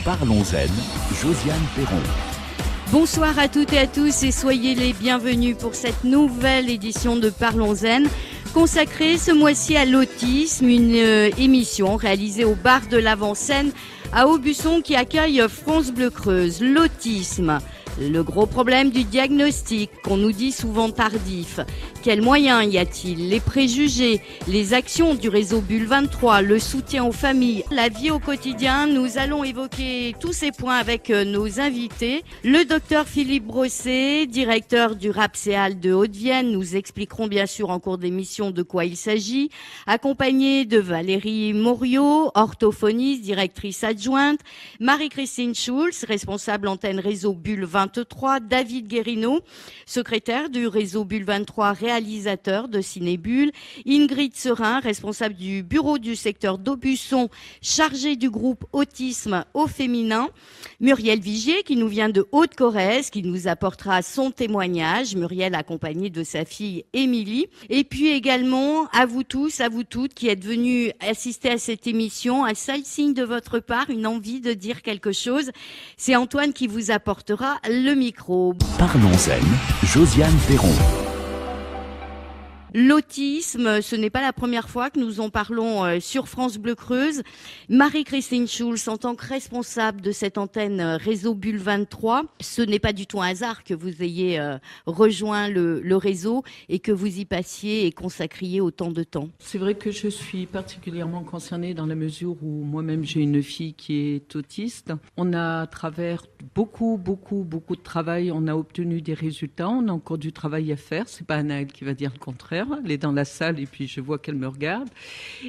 Parlons Zen, Josiane Perron. Bonsoir à toutes et à tous et soyez les bienvenus pour cette nouvelle édition de Parlons Zen, consacrée ce mois-ci à l'autisme, une émission réalisée au bar de l'Avant-Seine à Aubusson qui accueille France Bleu Creuse. L'autisme, le gros problème du diagnostic qu'on nous dit souvent tardif. Quels moyens y a-t-il? Les préjugés, les actions du réseau Bulle 23, le soutien aux familles, la vie au quotidien. Nous allons évoquer tous ces points avec nos invités. Le docteur Philippe Brosset, directeur du RAPSEAL de Haute-Vienne, nous expliquerons bien sûr en cours d'émission de quoi il s'agit, accompagné de Valérie Moriot, orthophoniste, directrice adjointe, Marie-Christine Schulz, responsable antenne réseau Bulle 23, David Guérino, secrétaire du réseau Bulle 23, réalisateur de Ciné-Bulle, Ingrid Serin, responsable du bureau du secteur d'Aubusson, chargée du groupe Autisme au féminin, Muriel Vigier qui nous vient de Haute-Corrèze, qui nous apportera son témoignage, Muriel accompagnée de sa fille Émilie, et puis également à vous tous, à vous toutes qui êtes venus assister à cette émission, un seul signe de votre part, une envie de dire quelque chose, c'est Antoine qui vous apportera le micro. Parlons Zen, Josiane Perron. L'autisme, ce n'est pas la première fois que nous en parlons sur France Bleu Creuse. Marie-Christine Schulz, en tant que responsable de cette antenne réseau Bulle 23, ce n'est pas du tout un hasard que vous ayez rejoint le réseau et que vous y passiez et consacriez autant de temps. C'est vrai que je suis particulièrement concernée dans la mesure où moi-même j'ai une fille qui est autiste. On a à travers beaucoup de travail, on a obtenu des résultats, on a encore du travail à faire. C'est pas Anaëlle qui va dire le contraire. Elle est dans la salle et puis je vois qu'elle me regarde.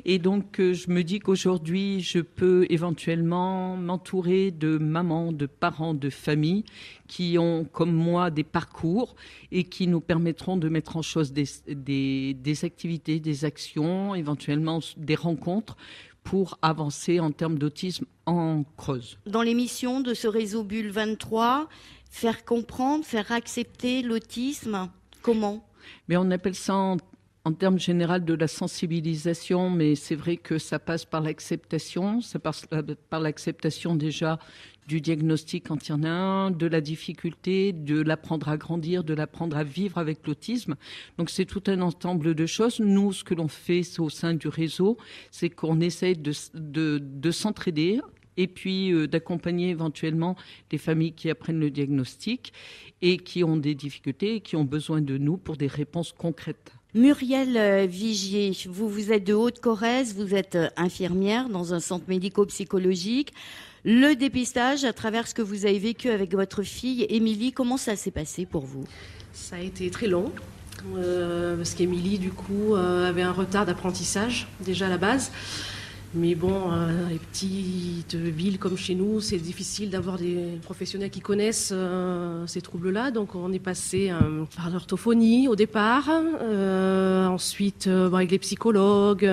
Et donc, je me dis qu'aujourd'hui, je peux éventuellement m'entourer de mamans, de parents, de familles qui ont, comme moi, des parcours et qui nous permettront de mettre en chose des activités, des actions, éventuellement des rencontres pour avancer en termes d'autisme en Creuse. Dans l'émission de ce réseau Bulle 23, faire comprendre, faire accepter l'autisme, comment ? Mais on appelle ça en termes généraux de la sensibilisation, mais c'est vrai que ça passe par l'acceptation, ça passe par l'acceptation déjà du diagnostic quand il y en a un, de la difficulté, de l'apprendre à grandir, de l'apprendre à vivre avec l'autisme. Donc c'est tout un ensemble de choses. Nous, ce que l'on fait au sein du réseau, c'est qu'on essaie de s'entraider et puis d'accompagner éventuellement les familles qui apprennent le diagnostic et qui ont des difficultés et qui ont besoin de nous pour des réponses concrètes. Muriel Vigier, vous êtes de Haute-Corrèze, vous êtes infirmière dans un centre médico-psychologique. Le dépistage, à travers ce que vous avez vécu avec votre fille, Émilie, comment ça s'est passé pour vous ? Ça a été très long, parce qu'Émilie, du coup, avait un retard d'apprentissage, déjà à la base. Mais bon, les petites villes comme chez nous, c'est difficile d'avoir des professionnels qui connaissent ces troubles-là. Donc on est passé par l'orthophonie au départ, ensuite avec les psychologues,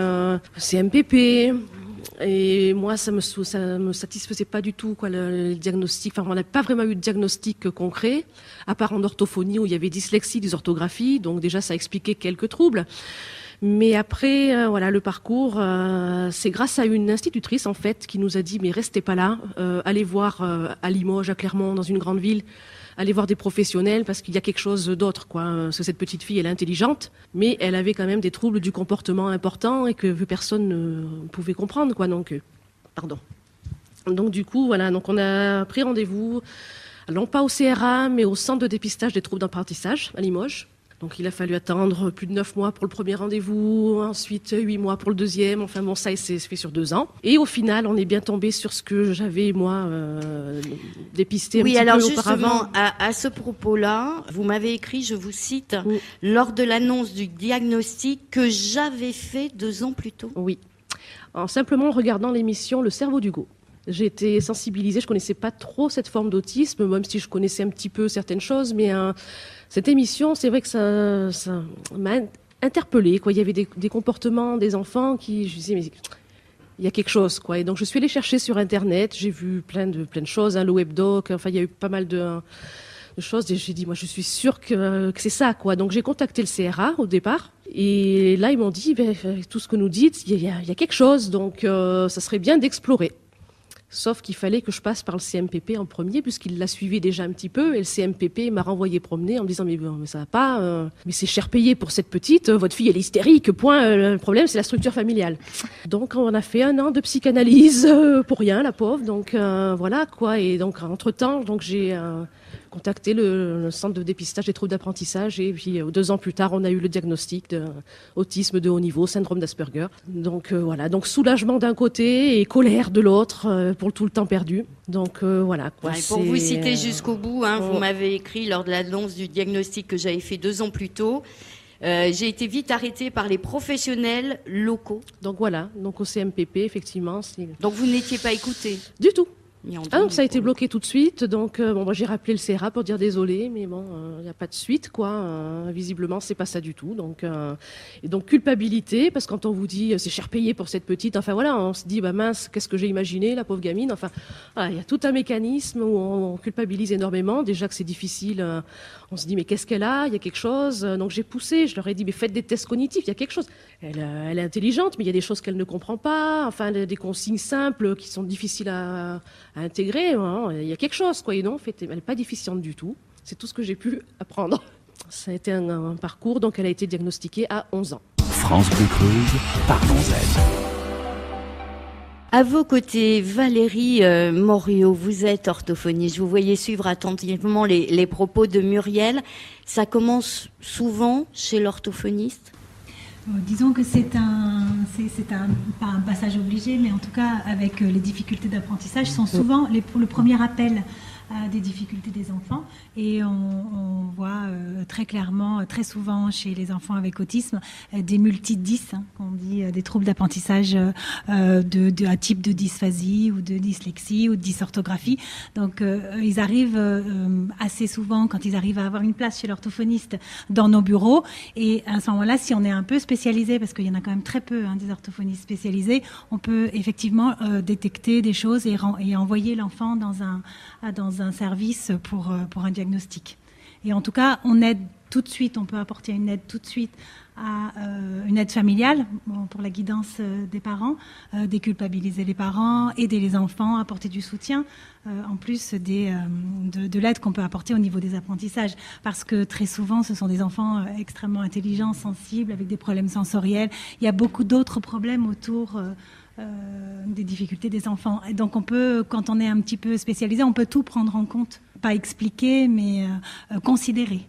CMPP. Et moi, ça me satisfaisait pas du tout, quoi, le diagnostic. Enfin, on n'a pas vraiment eu de diagnostic concret, à part en orthophonie où il y avait dyslexie, dysorthographie. Donc déjà, ça expliquait quelques troubles. Mais après, voilà, le parcours, c'est grâce à une institutrice, en fait, qui nous a dit, mais restez pas là, allez voir à Limoges, à Clermont, dans une grande ville, allez voir des professionnels, parce qu'il y a quelque chose d'autre, quoi. Parce que cette petite fille, elle est intelligente, mais elle avait quand même des troubles du comportement importants et que personne ne pouvait comprendre, quoi. Donc, Donc, du coup, voilà, donc on a pris rendez-vous, non pas au CRA, mais au centre de dépistage des troubles d'apprentissage, à Limoges. Donc il a fallu attendre plus de 9 mois pour le premier rendez-vous, ensuite 8 mois pour le deuxième. Enfin bon, ça s'est fait sur 2 ans. Et au final, on est bien tombé sur ce que j'avais, moi, dépisté un petit peu auparavant. Oui, alors justement, à ce propos-là, vous m'avez écrit, je vous cite, lors de l'annonce du diagnostic que j'avais fait 2 ans plus tôt. Oui, en simplement regardant l'émission Le cerveau d'Hugo. J'ai été sensibilisée, je ne connaissais pas trop cette forme d'autisme, même si je connaissais un petit peu certaines choses, mais cette émission, c'est vrai que ça m'a interpellée, quoi. Il y avait des comportements des enfants qui, je me disais, mais il y a quelque chose, quoi. Et donc je suis allée chercher sur Internet, j'ai vu plein de choses, le webdoc, enfin il y a eu pas mal de choses, et j'ai dit, moi je suis sûre que c'est ça, quoi. Donc j'ai contacté le CRA au départ, et là ils m'ont dit, tout ce que nous dites, il y a quelque chose, donc ça serait bien d'explorer. Sauf qu'il fallait que je passe par le CMPP en premier, puisqu'il l'a suivi déjà un petit peu, et le CMPP m'a renvoyé promener en me disant mais ça va pas, mais c'est cher payé pour cette petite, votre fille elle est hystérique, point, le problème c'est la structure familiale. Donc on a fait 1 an de psychanalyse pour rien, la pauvre, donc voilà quoi, et donc entre-temps, donc j'ai contacté le centre de dépistage des troubles d'apprentissage, et puis 2 ans plus tard, on a eu le diagnostic d'autisme de haut niveau, syndrome d'Asperger. Donc voilà, donc soulagement d'un côté et colère de l'autre pour tout le temps perdu. Donc voilà quoi. Ouais, pour vous citer jusqu'au bout, vous m'avez écrit lors de l'annonce du diagnostic que j'avais fait 2 ans plus tôt. J'ai été vite arrêtée par les professionnels locaux. Donc voilà, donc au CMPP, effectivement. Donc vous n'étiez pas écoutée? Du tout. Donc ça a été bloqué tout de suite, donc moi j'ai rappelé le CRA pour dire désolé, mais bon, il n'y a pas de suite, quoi. Visiblement, c'est pas ça du tout. Donc, et donc culpabilité, parce que quand on vous dit c'est cher payé pour cette petite, enfin voilà, on se dit bah mince, qu'est-ce que j'ai imaginé, la pauvre gamine. Enfin, il y a tout un mécanisme où on culpabilise énormément. Déjà que c'est difficile, on se dit mais qu'est-ce qu'elle a, il y a quelque chose. Donc j'ai poussé, je leur ai dit mais faites des tests cognitifs, il y a quelque chose. Elle est intelligente, mais il y a des choses qu'elle ne comprend pas. Enfin, des consignes simples qui sont difficiles à intégrer, il y a quelque chose, quoi. Et non, en fait, elle n'est pas déficiente du tout. C'est tout ce que j'ai pu apprendre. Ça a été un parcours, donc elle a été diagnostiquée à 11 ans. France Bleu Creuse, parlons-en. À vos côtés, Valérie Morio, vous êtes orthophoniste. Vous voyez suivre attentivement les propos de Muriel. Ça commence souvent chez l'orthophoniste? Disons que c'est pas un passage obligé, mais en tout cas avec les difficultés d'apprentissage sont souvent le premier appel à des difficultés des enfants, et on voit très clairement, très souvent chez les enfants avec autisme, des multi-dys, qu'on dit des troubles d'apprentissage à type de dysphasie ou de dyslexie ou de dysorthographie. Donc ils arrivent assez souvent, quand ils arrivent à avoir une place chez l'orthophoniste, dans nos bureaux, et à ce moment-là, si on est un peu spécialisé, parce qu'il y en a quand même très peu des orthophonistes spécialisés, on peut effectivement détecter des choses et envoyer l'enfant dans un service pour un diagnostic. Et en tout cas, on aide tout de suite, on peut apporter une aide tout de suite à une aide familiale pour la guidance des parents, déculpabiliser les parents, aider les enfants, apporter du soutien, en plus de l'aide qu'on peut apporter au niveau des apprentissages. Parce que très souvent, ce sont des enfants extrêmement intelligents, sensibles, avec des problèmes sensoriels. Il y a beaucoup d'autres problèmes autour des difficultés des enfants. Et donc on peut, quand on est un petit peu spécialisé, on peut tout prendre en compte, pas expliquer, mais considérer.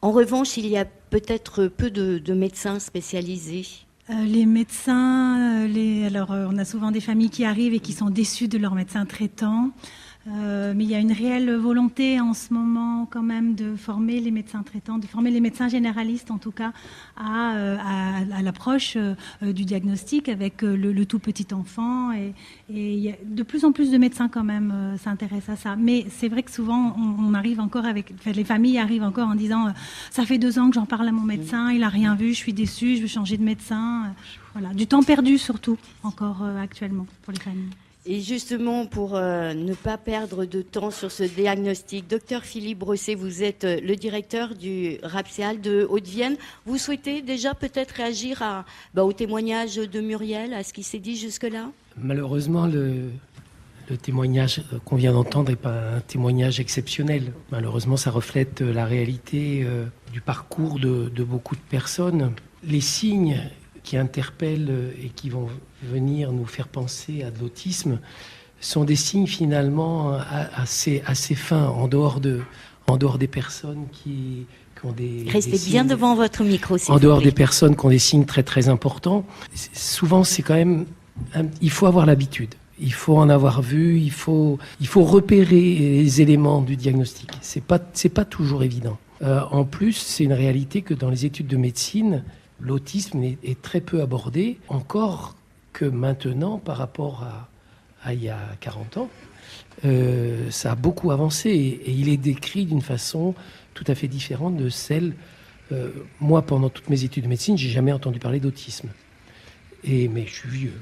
En revanche, il y a peut-être peu de médecins spécialisés. Les médecins, alors on a souvent des familles qui arrivent et qui sont déçues de leur médecin traitant. Mais il y a une réelle volonté en ce moment quand même de former les médecins traitants, de former les médecins généralistes en tout cas à l'approche du diagnostic avec le tout petit enfant, et il y a de plus en plus de médecins quand même s'intéressent à ça. Mais c'est vrai que souvent on arrive encore les familles arrivent encore en disant ça fait 2 ans que j'en parle à mon médecin, il a rien vu, je suis déçue, je veux changer de médecin. Voilà, du temps perdu surtout encore actuellement pour les familles. Et justement, pour ne pas perdre de temps sur ce diagnostic, docteur Philippe Brosset, vous êtes le directeur du RAPSEAL de Haute-Vienne. Vous souhaitez déjà peut-être réagir au témoignage de Muriel, à ce qui s'est dit jusque-là? Malheureusement, le témoignage qu'on vient d'entendre n'est pas un témoignage exceptionnel. Malheureusement, ça reflète la réalité du parcours de beaucoup de personnes. Les signes qui interpellent et qui vont venir nous faire penser à de l'autisme sont des signes finalement assez fins, en dehors des personnes qui ont des Restez des bien signes, devant votre micro, s'il en vous dehors plaît. des personnes qui ont des signes très très importants. Souvent, c'est quand même il faut avoir l'habitude. Il faut en avoir vu, il faut repérer les éléments du diagnostic. C'est pas toujours évident. En plus, c'est une réalité que dans les études de médecine, l'autisme est très peu abordé, encore que maintenant par rapport à il y a 40 ans. Ça a beaucoup avancé et il est décrit d'une façon tout à fait différente de celle... moi, pendant toutes mes études de médecine, j'ai jamais entendu parler d'autisme. Mais je suis vieux.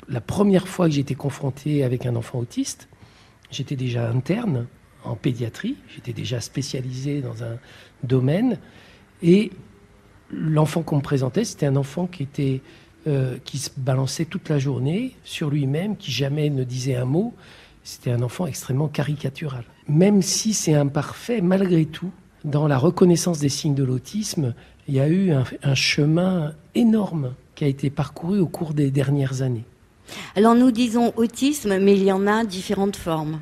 La première fois que j'ai été confronté avec un enfant autiste, j'étais déjà interne en pédiatrie, j'étais déjà spécialisé dans un domaine, et l'enfant qu'on me présentait, c'était un enfant qui était qui se balançait toute la journée sur lui-même, qui jamais ne disait un mot. C'était un enfant extrêmement caricatural. Même si c'est imparfait, malgré tout, dans la reconnaissance des signes de l'autisme, il y a eu un chemin énorme qui a été parcouru au cours des dernières années. Alors nous disons autisme, mais il y en a différentes formes.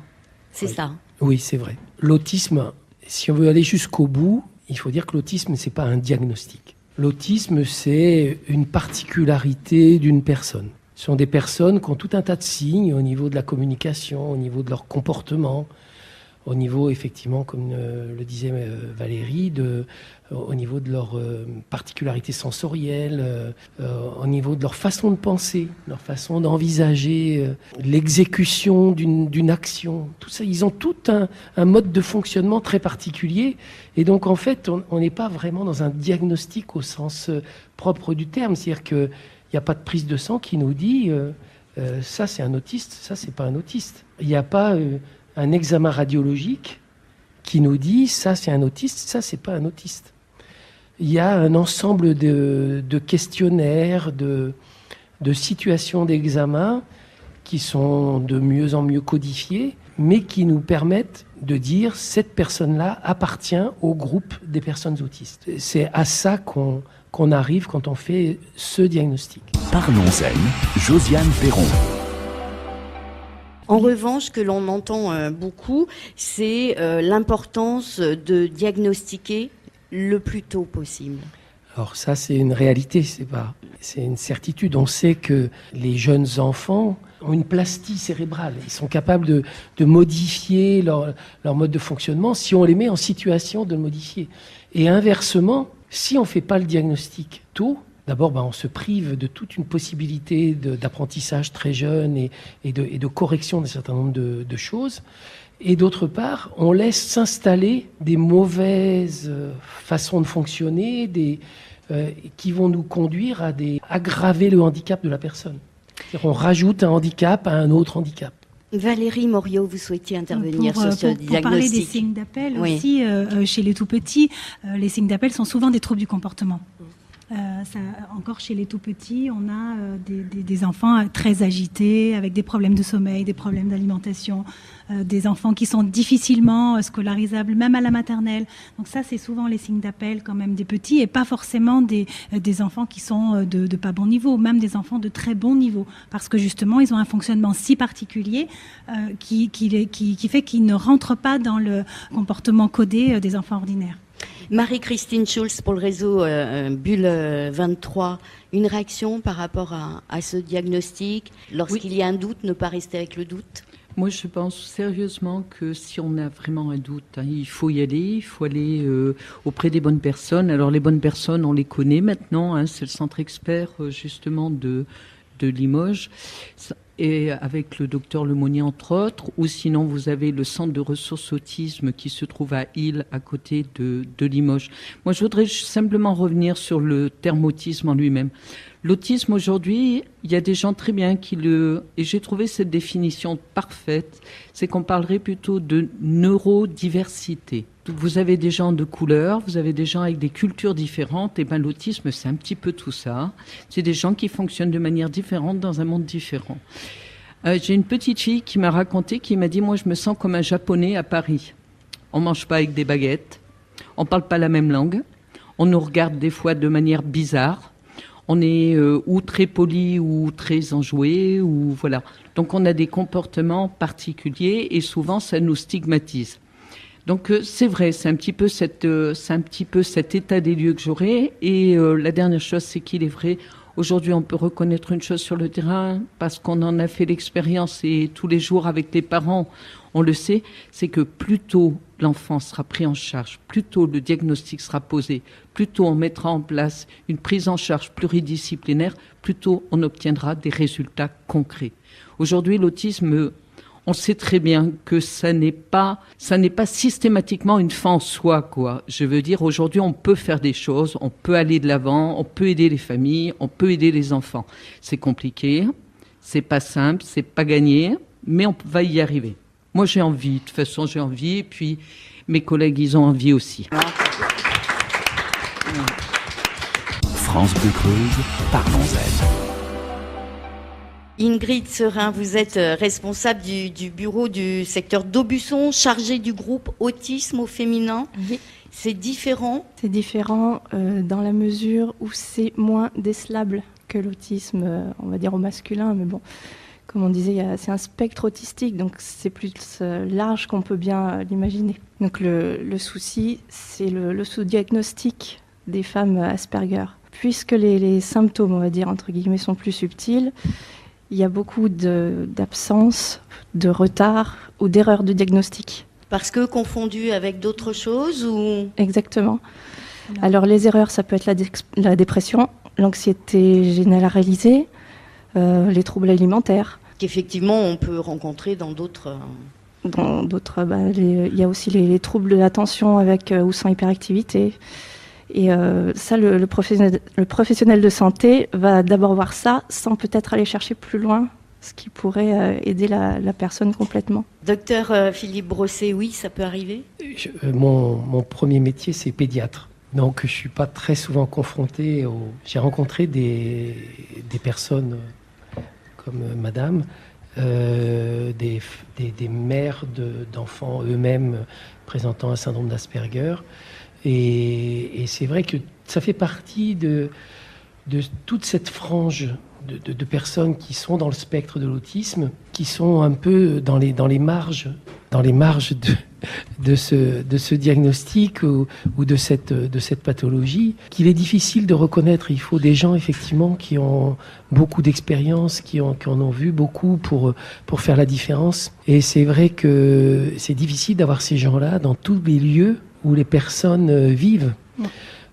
C'est ça. Oui, c'est vrai. L'autisme, si on veut aller jusqu'au bout, il faut dire que l'autisme, c'est pas un diagnostic. L'autisme, c'est une particularité d'une personne. Ce sont des personnes qui ont tout un tas de signes au niveau de la communication, au niveau de leur comportement, au niveau, effectivement, comme le disait Valérie, au niveau de leur particularité sensorielle, au niveau de leur façon de penser, leur façon d'envisager l'exécution d'une action. Tout ça, ils ont tout un mode de fonctionnement très particulier. Et donc, en fait, on n'est pas vraiment dans un diagnostic au sens propre du terme. C'est-à-dire qu'il n'y a pas de prise de sang qui nous dit ça, c'est un autiste, ça, c'est pas un autiste. Il n'y a pas un examen radiologique qui nous dit ça c'est un autiste, ça c'est pas un autiste. Il y a un ensemble de questionnaires, de situations d'examen qui sont de mieux en mieux codifiées, mais qui nous permettent de dire cette personne-là appartient au groupe des personnes autistes. C'est à ça qu'on arrive quand on fait ce diagnostic. Parlons-en, Josiane Perron. En revanche, ce que l'on entend beaucoup, c'est l'importance de diagnostiquer le plus tôt possible. Alors ça, c'est une réalité, c'est une certitude. On sait que les jeunes enfants ont une plastie cérébrale. Ils sont capables de modifier leur mode de fonctionnement si on les met en situation de le modifier. Et inversement, si on ne fait pas le diagnostic tôt, d'abord, on se prive de toute une possibilité d'apprentissage très jeune et de correction d'un certain nombre de choses. Et d'autre part, on laisse s'installer des mauvaises façons de fonctionner qui vont nous conduire à aggraver le handicap de la personne. C'est-à-dire on rajoute un handicap à un autre handicap. Valérie Moriot, vous souhaitiez intervenir sur ce diagnostic. Pour parler des signes d'appel aussi, chez les tout-petits, les signes d'appel sont souvent des troubles du comportement. Encore chez les tout-petits, on a des enfants très agités, avec des problèmes de sommeil, des problèmes d'alimentation, des enfants qui sont difficilement scolarisables, même à la maternelle. Donc ça, c'est souvent les signes d'appel quand même des petits, et pas forcément des enfants qui sont de pas bon niveau, même des enfants de très bon niveau, parce que justement, ils ont un fonctionnement si particulier qui fait qu'ils ne rentrent pas dans le comportement codé des enfants ordinaires. Marie-Christine Schulz pour le réseau Bulle 23, une réaction par rapport à ce diagnostic? Lorsqu'il y a un doute, ne pas rester avec le doute? Moi, je pense sérieusement que si on a vraiment un doute, il faut y aller, il faut aller auprès des bonnes personnes. Alors, les bonnes personnes, on les connaît maintenant, c'est le centre expert justement de Limoges, et avec le docteur Lemonnier entre autres, ou sinon vous avez le centre de ressources autisme qui se trouve à Île, à côté de Limoges. Moi, je voudrais simplement revenir sur le terme autisme en lui-même. L'autisme aujourd'hui, il y a des gens très bien et j'ai trouvé cette définition parfaite, c'est qu'on parlerait plutôt de neurodiversité. Vous avez des gens de couleur, vous avez des gens avec des cultures différentes, et l'autisme, c'est un petit peu tout ça. C'est des gens qui fonctionnent de manière différente dans un monde différent. J'ai une petite fille qui m'a raconté, qui m'a dit, moi je me sens comme un Japonais à Paris. On mange pas avec des baguettes, on parle pas la même langue, on nous regarde des fois de manière bizarre, on est ou très poli ou très enjoué, ou voilà. Donc on a des comportements particuliers et souvent ça nous stigmatise. Donc c'est vrai, c'est un petit peu cet état des lieux que j'aurais. Et la dernière chose, c'est qu'il est vrai, aujourd'hui on peut reconnaître une chose sur le terrain parce qu'on en a fait l'expérience et tous les jours avec les parents, on le sait, c'est que plus tôt l'enfant sera pris en charge, plus tôt le diagnostic sera posé, plus tôt on mettra en place une prise en charge pluridisciplinaire, plus tôt on obtiendra des résultats concrets. Aujourd'hui, l'autisme, on sait très bien que ça n'est pas systématiquement une fin en soi, quoi. Je veux dire, aujourd'hui, on peut faire des choses, on peut aller de l'avant, on peut aider les familles, on peut aider les enfants. C'est compliqué, c'est pas simple, c'est pas gagné, mais on va y arriver. Moi, j'ai envie, de toute façon, j'ai envie, et puis mes collègues, ils ont envie aussi. France Bleu Creuse, parlons-en. Ingrid Serin, vous êtes responsable du bureau du secteur d'Aubusson, chargée du groupe autisme au féminin. Oui. C'est différent ? C'est différent dans la mesure où c'est moins décelable que l'autisme, on va dire au masculin, mais bon, comme on disait, c'est un spectre autistique, donc c'est plus large qu'on peut bien l'imaginer. Donc le souci, c'est le sous-diagnostic des femmes Asperger. Puisque les symptômes, on va dire, entre guillemets, sont plus subtils, il y a beaucoup d'absence, de retard ou d'erreurs de diagnostic. Parce que confondu avec d'autres choses ou... Exactement. Alors les erreurs, ça peut être la dépression, l'anxiété généralisée, les troubles alimentaires. Qu'effectivement, on peut rencontrer dans d'autres... Dans d'autres, il y a aussi les troubles de l'attention avec ou sans hyperactivité. Et ça, le professionnel de santé va d'abord voir ça sans peut-être aller chercher plus loin, ce qui pourrait aider la personne complètement. Docteur Philippe Brosset, oui, ça peut arriver ? Mon premier métier, c'est pédiatre. Donc, je ne suis pas très souvent confronté J'ai rencontré des personnes comme madame, des mères d'enfants eux-mêmes présentant un syndrome d'Asperger. Et c'est vrai que ça fait partie de toute cette frange de personnes qui sont dans le spectre de l'autisme, qui sont un peu dans les marges de ce diagnostic ou de cette pathologie, qu'il est difficile de reconnaître. Il faut des gens effectivement qui ont beaucoup d'expérience, qui en ont vu beaucoup pour faire la différence. Et c'est vrai que c'est difficile d'avoir ces gens-là dans tous les lieux où les personnes vivent.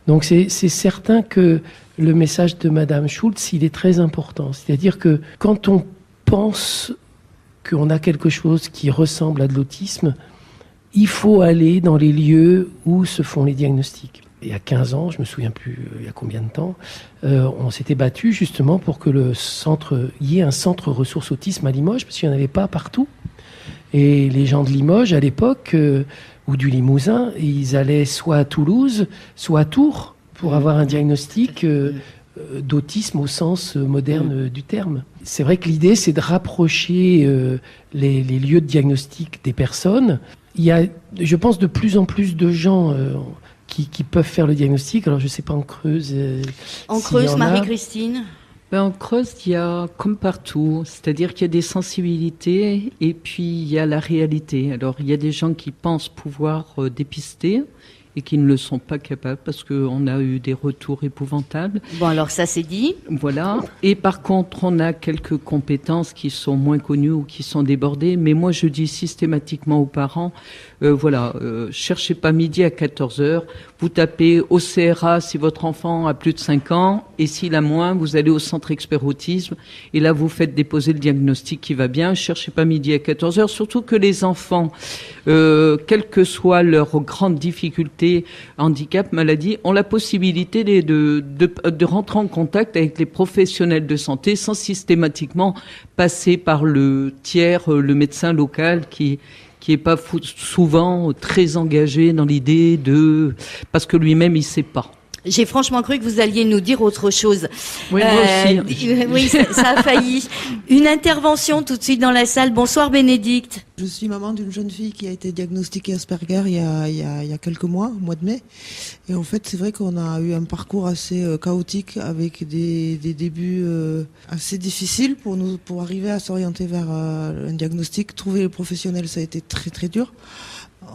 Donc c'est certain que le message de Madame Schultz, il est très important. C'est-à-dire que quand on pense qu'on a quelque chose qui ressemble à de l'autisme, il faut aller dans les lieux où se font les diagnostics. Il y a 15 ans, je me souviens plus il y a combien de temps, on s'était battu justement pour que il y ait un centre ressources autisme à Limoges, parce qu'il n'y en avait pas partout. Et les gens de Limoges, à l'époque, ou du Limousin, ils allaient soit à Toulouse, soit à Tours, pour avoir un diagnostic d'autisme au sens moderne du terme. C'est vrai que l'idée, c'est de rapprocher les lieux de diagnostic des personnes. Il y a, je pense, de plus en plus de gens qui peuvent faire le diagnostic. Alors, je ne sais pas en Creuse. En Creuse, Marie-Christine ? En Creuse, il y a comme partout, c'est-à-dire qu'il y a des sensibilités et puis il y a la réalité. Alors, il y a des gens qui pensent pouvoir dépister et qui ne le sont pas capables parce qu'on a eu des retours épouvantables. Bon, alors ça c'est dit. Voilà. Et par contre, on a quelques compétences qui sont moins connues ou qui sont débordées. Mais moi, je dis systématiquement aux parents, cherchez pas midi à 14h. Vous tapez au CRA si votre enfant a plus de 5 ans. Et s'il a moins, vous allez au centre expert autisme. Et là, vous faites déposer le diagnostic qui va bien. Cherchez pas midi à 14h. Surtout que les enfants, quelle que soit leur grande difficulté, handicap, maladie, ont la possibilité de rentrer en contact avec les professionnels de santé sans systématiquement passer par le tiers, le médecin local qui est pas souvent très engagé dans l'idée parce que lui-même il sait pas. J'ai franchement cru que vous alliez nous dire autre chose. Oui, moi aussi. Oui, ça a failli. Une intervention tout de suite dans la salle. Bonsoir Bénédicte. Je suis maman d'une jeune fille qui a été diagnostiquée Asperger il y a quelques mois, au mois de mai. Et en fait, c'est vrai qu'on a eu un parcours assez chaotique avec des débuts assez difficiles pour arriver à s'orienter vers un diagnostic. Trouver le professionnel, ça a été très très dur.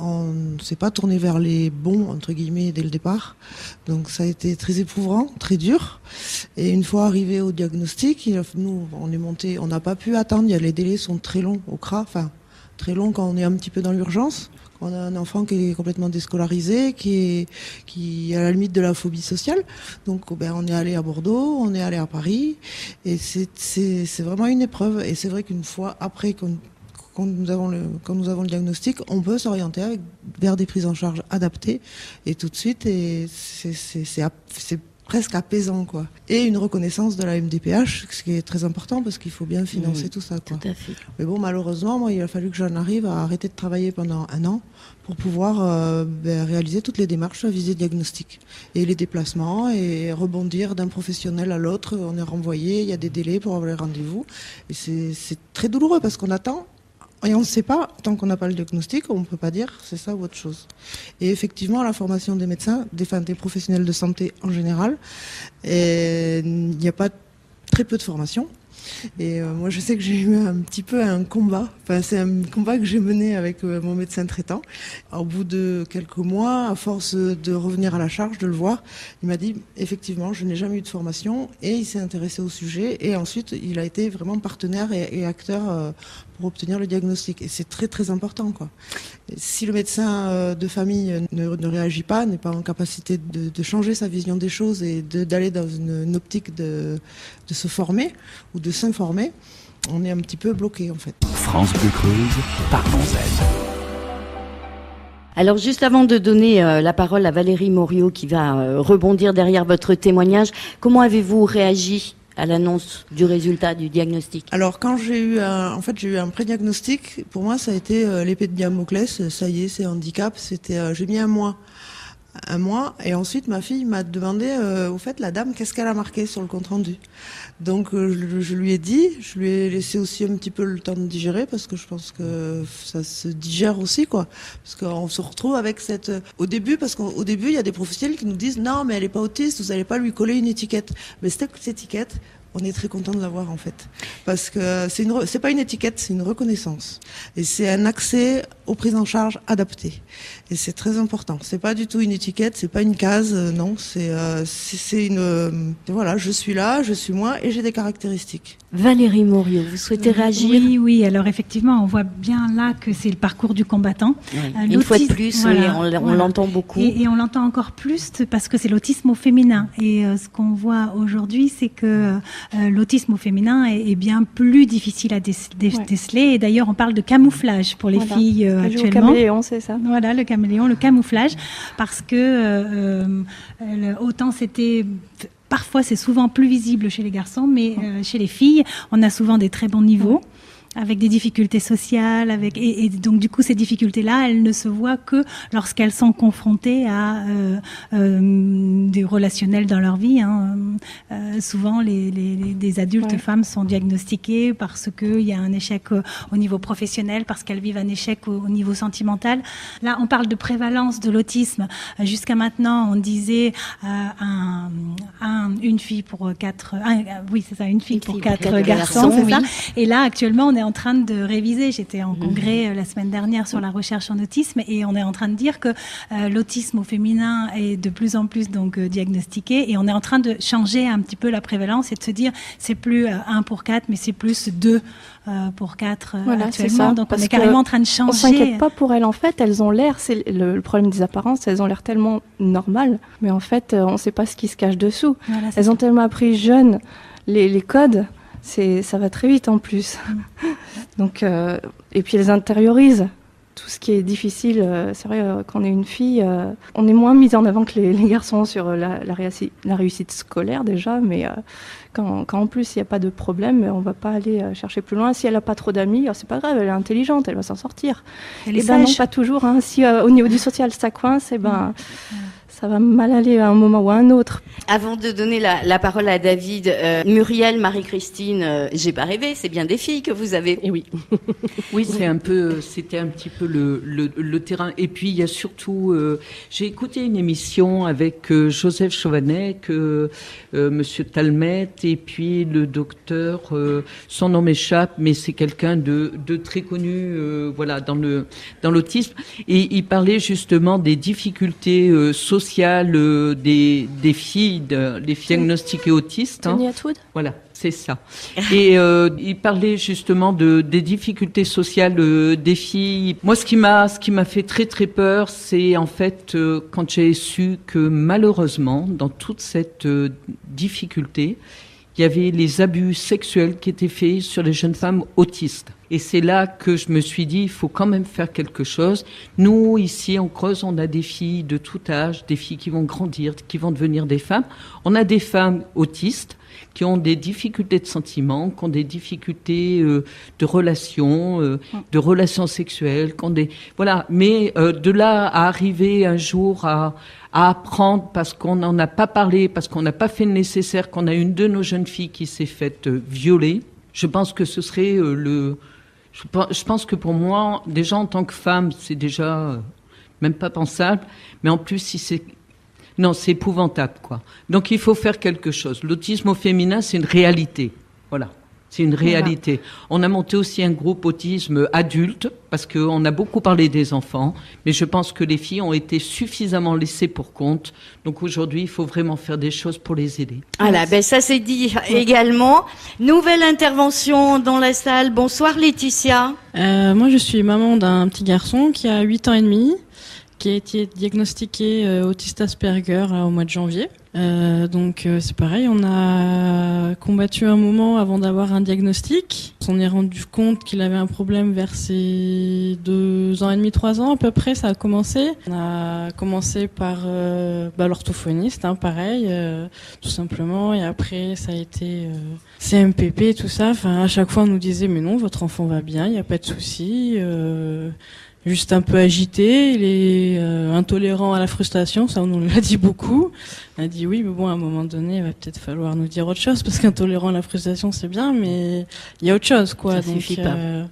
On ne s'est pas tourné vers les bons, entre guillemets, dès le départ. Donc ça a été très éprouvant, très dur. Et une fois arrivé au diagnostic, nous, on est monté, on n'a pas pu attendre. Les délais sont très longs au CRA, enfin très longs quand on est un petit peu dans l'urgence. On a un enfant qui est complètement déscolarisé, qui est à la limite de la phobie sociale. Donc on est allé à Bordeaux, on est allé à Paris. Et c'est vraiment une épreuve. Et c'est vrai qu'une fois après quand nous avons le diagnostic, on peut s'orienter vers des prises en charge adaptées et tout de suite. Et c'est presque apaisant, quoi. Et une reconnaissance de la MDPH, ce qui est très important parce qu'il faut bien financer tout ça, quoi. Tout à fait. Mais bon, malheureusement, moi, il a fallu que j'en arrive à arrêter de travailler pendant 1 an pour pouvoir réaliser toutes les démarches à visée diagnostic et les déplacements et rebondir d'un professionnel à l'autre. On est renvoyé, il y a des délais pour avoir les rendez-vous. Et c'est très douloureux parce qu'on attend. Et on ne sait pas, tant qu'on n'a pas le diagnostic, on ne peut pas dire c'est ça ou autre chose. Et effectivement, la formation des médecins, des professionnels de santé en général, il n'y a pas très peu de formation. Et moi, je sais que j'ai eu un petit peu un combat. Enfin, c'est un combat que j'ai mené avec mon médecin traitant. Au bout de quelques mois, à force de revenir à la charge, de le voir, il m'a dit, effectivement, je n'ai jamais eu de formation. Et il s'est intéressé au sujet. Et ensuite, il a été vraiment partenaire et acteur pour obtenir le diagnostic. Et c'est très, très important, quoi. Et si le médecin de famille ne réagit pas, n'est pas en capacité de changer sa vision des choses et d'aller dans une optique de se former ou de s'informer, on est un petit peu bloqué, en fait. France Bleu Creuse, parlons-en. Alors juste avant de donner la parole à Valérie Moriot qui va rebondir derrière votre témoignage, comment avez-vous réagi à l'annonce du résultat du diagnostic? Alors quand j'ai eu un pré-diagnostic, pour moi ça a été l'épée de Damoclès, ça y est, c'est handicap, j'ai mis un mois, et ensuite ma fille m'a demandé au fait la dame qu'est-ce qu'elle a marqué sur le compte rendu. Donc je lui ai dit, je lui ai laissé aussi un petit peu le temps de digérer parce que je pense que ça se digère aussi, quoi, parce qu'on se retrouve avec au début il y a des professionnels qui nous disent non mais elle est pas autiste, vous allez pas lui coller une étiquette. Mais cette étiquette, on est très content de l'avoir en fait, parce que c'est pas une étiquette, c'est une reconnaissance et c'est un accès aux prises en charge adaptées. Et c'est très important. C'est pas du tout une étiquette, c'est pas une case, non. C'est voilà, je suis là, je suis moi et j'ai des caractéristiques. Valérie Moriot, vous souhaitez réagir? Oui. Alors effectivement, on voit bien là que c'est le parcours du combattant. Oui. Une fois de plus, voilà, oui, on l'entend beaucoup. Et on l'entend encore plus parce que c'est l'autisme au féminin. Et ce qu'on voit aujourd'hui, c'est que l'autisme au féminin est bien plus difficile à déceler. Et d'ailleurs, on parle de camouflage pour les filles actuellement. Le caméléon, c'est ça. Voilà, le caméléon, le camouflage, parce que autant c'était... Parfois, c'est souvent plus visible chez les garçons, mais chez les filles, on a souvent des très bons niveaux, avec des difficultés sociales, et donc du coup ces difficultés-là, elles ne se voient que lorsqu'elles sont confrontées à des relationnels dans leur vie. Souvent, des adultes femmes sont diagnostiquées parce qu'il y a un échec au niveau professionnel, parce qu'elles vivent un échec au niveau sentimental. Là, on parle de prévalence de l'autisme. Jusqu'à maintenant, on disait une fille pour 4... une fille pour 4 garçons, c'est ça. Et là, actuellement, on est en train de réviser. J'étais en congrès la semaine dernière sur la recherche en autisme et on est en train de dire que l'autisme au féminin est de plus en plus donc diagnostiqué et on est en train de changer un petit peu la prévalence et de se dire c'est plus 1 pour 4 mais c'est plus 2 pour 4 actuellement. Donc on est carrément en train de changer. On s'inquiète pas pour elles en fait. Elles ont l'air, c'est le problème des apparences, elles ont l'air tellement normales mais en fait on ne sait pas ce qui se cache dessous. Voilà, elles ont tellement appris jeunes les codes. Ça va très vite en plus. Donc, et puis elles intériorisent tout ce qui est difficile. C'est vrai, quand on est une fille, on est moins mise en avant que les garçons sur la réussite scolaire déjà, mais quand en plus il n'y a pas de problème, on ne va pas aller chercher plus loin. Si elle n'a pas trop d'amis, c'est pas grave, elle est intelligente, elle va s'en sortir. Et non, pas toujours. Si au niveau du social ça coince, ça va mal aller à un moment ou à un autre. Avant de donner la parole à David, Muriel, Marie-Christine, j'ai pas rêvé, c'est bien des filles que vous avez. Et oui. Oui, c'était un petit peu le terrain. Et puis il y a surtout, j'ai écouté une émission avec Joseph Chauvanet, Monsieur Talmet, et puis le docteur, son nom m'échappe, mais c'est quelqu'un de très connu, dans l'autisme. Et il parlait justement des difficultés sociales des filles, les filles diagnostiquées autistes. Tony Atwood. Voilà, c'est ça. Et il parlait justement des difficultés sociales des filles. Moi, ce qui m'a fait très très peur, c'est en fait quand j'ai su que malheureusement, dans toute cette difficulté, il y avait les abus sexuels qui étaient faits sur les jeunes femmes autistes. Et c'est là que je me suis dit, il faut quand même faire quelque chose. Nous, ici, en Creuse, on a des filles de tout âge, des filles qui vont grandir, qui vont devenir des femmes. On a des femmes autistes qui ont des difficultés de sentiments, qui ont des difficultés de relations sexuelles, qui ont des... Voilà. Mais de là à arriver un jour à apprendre parce qu'on n'en a pas parlé, parce qu'on n'a pas fait le nécessaire, qu'on a une de nos jeunes filles qui s'est faite violer, je pense que ce serait Je pense que pour moi, déjà en tant que femme, c'est déjà même pas pensable. Mais en plus, si c'est... Non, c'est épouvantable, quoi. Donc il faut faire quelque chose. L'autisme au féminin, c'est une réalité. Voilà. C'est une réalité. Voilà. On a monté aussi un groupe autisme adulte, parce qu'on a beaucoup parlé des enfants, mais je pense que les filles ont été suffisamment laissées pour compte. Donc aujourd'hui, il faut vraiment faire des choses pour les aider. Voilà, ben ça c'est dit également. Nouvelle intervention dans la salle. Bonsoir Laetitia. Moi, je suis maman d'un petit garçon qui a 8 ans et demi, qui a été diagnostiqué autiste Asperger au mois de janvier. Donc c'est pareil, on a combattu un moment avant d'avoir un diagnostic. On s'en est rendu compte qu'il avait un problème vers ses 2 ans et demi, 3 ans à peu près, ça a commencé. On a commencé par l'orthophoniste, pareil, tout simplement, et après ça a été CMPP, tout ça. Enfin, à chaque fois on nous disait mais non, votre enfant va bien, il n'y a pas de souci. Juste un peu agité, il est intolérant à la frustration, ça on nous l'a dit beaucoup. On a dit oui, mais bon, à un moment donné, il va peut-être falloir nous dire autre chose, parce qu'intolérant à la frustration, c'est bien, mais il y a autre chose, quoi. Ça suffit pas. Donc,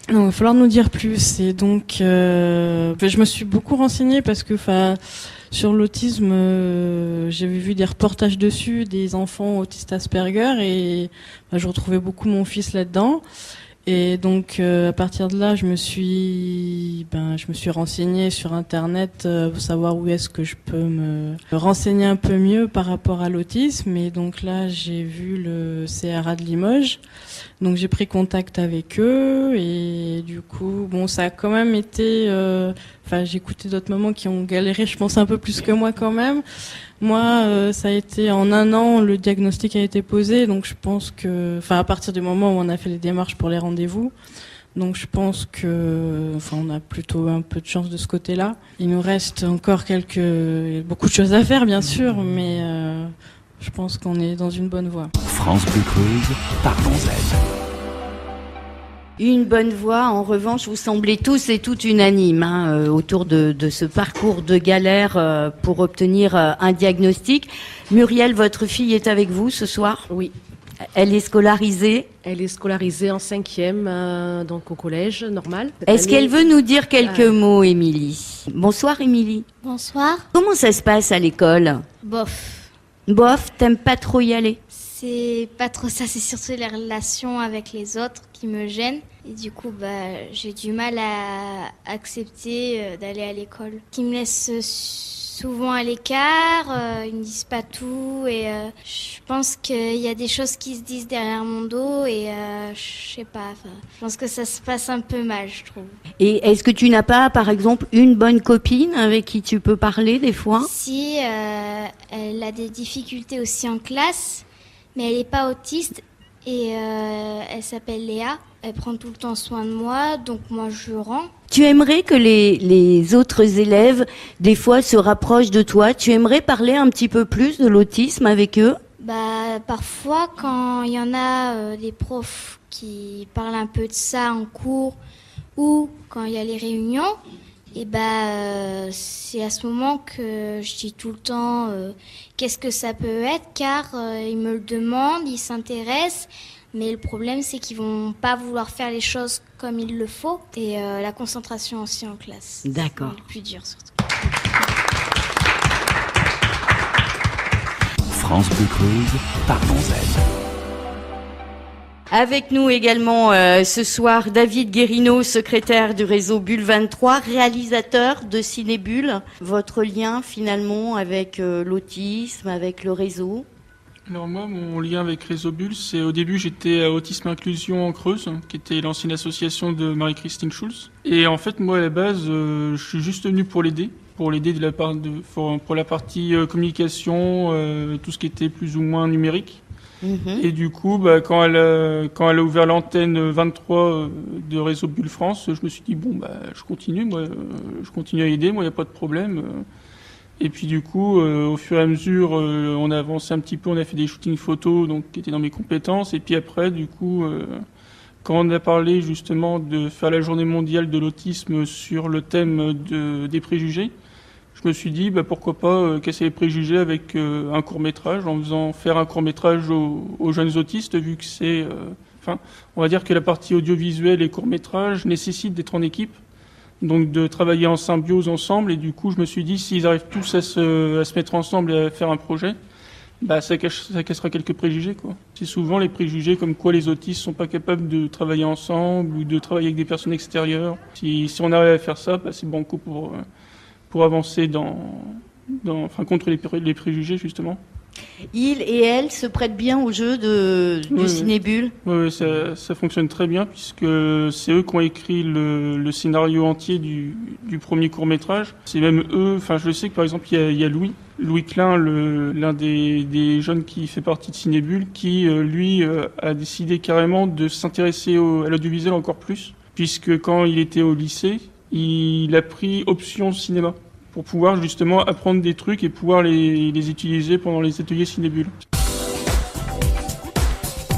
il va falloir nous dire plus. Et donc, je me suis beaucoup renseignée parce que, sur l'autisme, j'avais vu des reportages dessus, des enfants autistes Asperger, et je retrouvais beaucoup mon fils là-dedans. Et donc à partir de là, je me suis renseignée sur Internet pour savoir où est-ce que je peux me renseigner un peu mieux par rapport à l'autisme. Et donc là, j'ai vu le CRA de Limoges. Donc j'ai pris contact avec eux et du coup, ça a quand même été... j'ai écouté d'autres mamans qui ont galéré, je pense un peu plus que moi quand même. Moi, ça a été en 1 an, le diagnostic a été posé, donc je pense que, à partir du moment où on a fait les démarches pour les rendez-vous, donc je pense que, on a plutôt un peu de chance de ce côté-là. Il nous reste encore beaucoup de choses à faire, bien sûr, mais je pense qu'on est dans une bonne voie. France Bleu Creuse, parlons-en. Une bonne voie, en revanche, vous semblez tous et toutes unanimes autour de ce parcours de galère pour obtenir un diagnostic. Muriel, votre fille est avec vous ce soir ? Oui. Elle est scolarisée ? Elle est scolarisée en 5e, donc au collège normal. Est-ce qu'elle veut nous dire quelques mots, Émilie ? Bonsoir, Émilie. Bonsoir. Comment ça se passe à l'école ? Bof. Bof, t'aimes pas trop y aller ? C'est pas trop ça, c'est surtout les relations avec les autres qui me gênent. Et du coup, j'ai du mal à accepter d'aller à l'école. Qui me laissent souvent à l'écart, ils me disent pas tout. Et je pense qu'il y a des choses qui se disent derrière mon dos. Et je sais pas, je pense que ça se passe un peu mal, je trouve. Et est-ce que tu n'as pas, par exemple, une bonne copine avec qui tu peux parler des fois ? Si, elle a des difficultés aussi en classe. Mais elle n'est pas autiste et elle s'appelle Léa. Elle prend tout le temps soin de moi, donc moi je rends. Tu aimerais que les autres élèves, des fois, se rapprochent de toi ? Tu aimerais parler un petit peu plus de l'autisme avec eux ? Parfois, quand il y en a des profs qui parlent un peu de ça en cours ou quand il y a les réunions, et c'est à ce moment que je dis tout le temps qu'est-ce que ça peut être, car ils me le demandent, ils s'intéressent, mais le problème c'est qu'ils vont pas vouloir faire les choses comme il le faut, et la concentration aussi en classe. D'accord. C'est le plus dur surtout. France Bleu Creuse, parlons-en. Avec nous également ce soir David Guérino, secrétaire du réseau Bulle 23, réalisateur de Cinébulle. Votre lien finalement avec l'autisme, avec le réseau ? Alors moi, mon lien avec Réseau Bulle, c'est au début j'étais à Autisme Inclusion en Creuse, qui était l'ancienne association de Marie-Christine Schulz. Et en fait, moi à la base, je suis juste venu pour l'aider pour la partie communication, tout ce qui était plus ou moins numérique. Et du coup, quand elle a ouvert l'antenne 23 de Réseau Bulle France, je me suis dit, je continue à aider, moi, il n'y a pas de problème. Et puis du coup, au fur et à mesure, on a avancé un petit peu, on a fait des shootings photos, donc qui étaient dans mes compétences. Et puis après, du coup, quand on a parlé justement de faire la journée mondiale de l'autisme sur le thème des préjugés, je me suis dit, pourquoi pas casser les préjugés avec un court-métrage, en faisant faire un court-métrage aux jeunes autistes, vu que c'est... on va dire que la partie audiovisuelle et court-métrage nécessite d'être en équipe. Donc de travailler en symbiose ensemble, et du coup je me suis dit, s'ils arrivent tous à se mettre ensemble et à faire un projet, ça cassera quelques préjugés, quoi. C'est souvent les préjugés comme quoi les autistes sont pas capables de travailler ensemble ou de travailler avec des personnes extérieures. Si on arrive à faire ça, c'est banco pour avancer contre les préjugés, justement. Il et elle se prêtent bien au jeu du Cinébulle. Oui, ça fonctionne très bien, puisque c'est eux qui ont écrit le scénario entier du premier court-métrage. C'est même eux, je sais que par exemple, il y a Louis Klein, l'un des jeunes qui fait partie de Cinébulle, qui, lui, a décidé carrément de s'intéresser à l'audiovisuel encore plus, puisque quand il était au lycée, il a pris option cinéma, pour pouvoir justement apprendre des trucs et pouvoir les utiliser pendant les ateliers Cinébulle.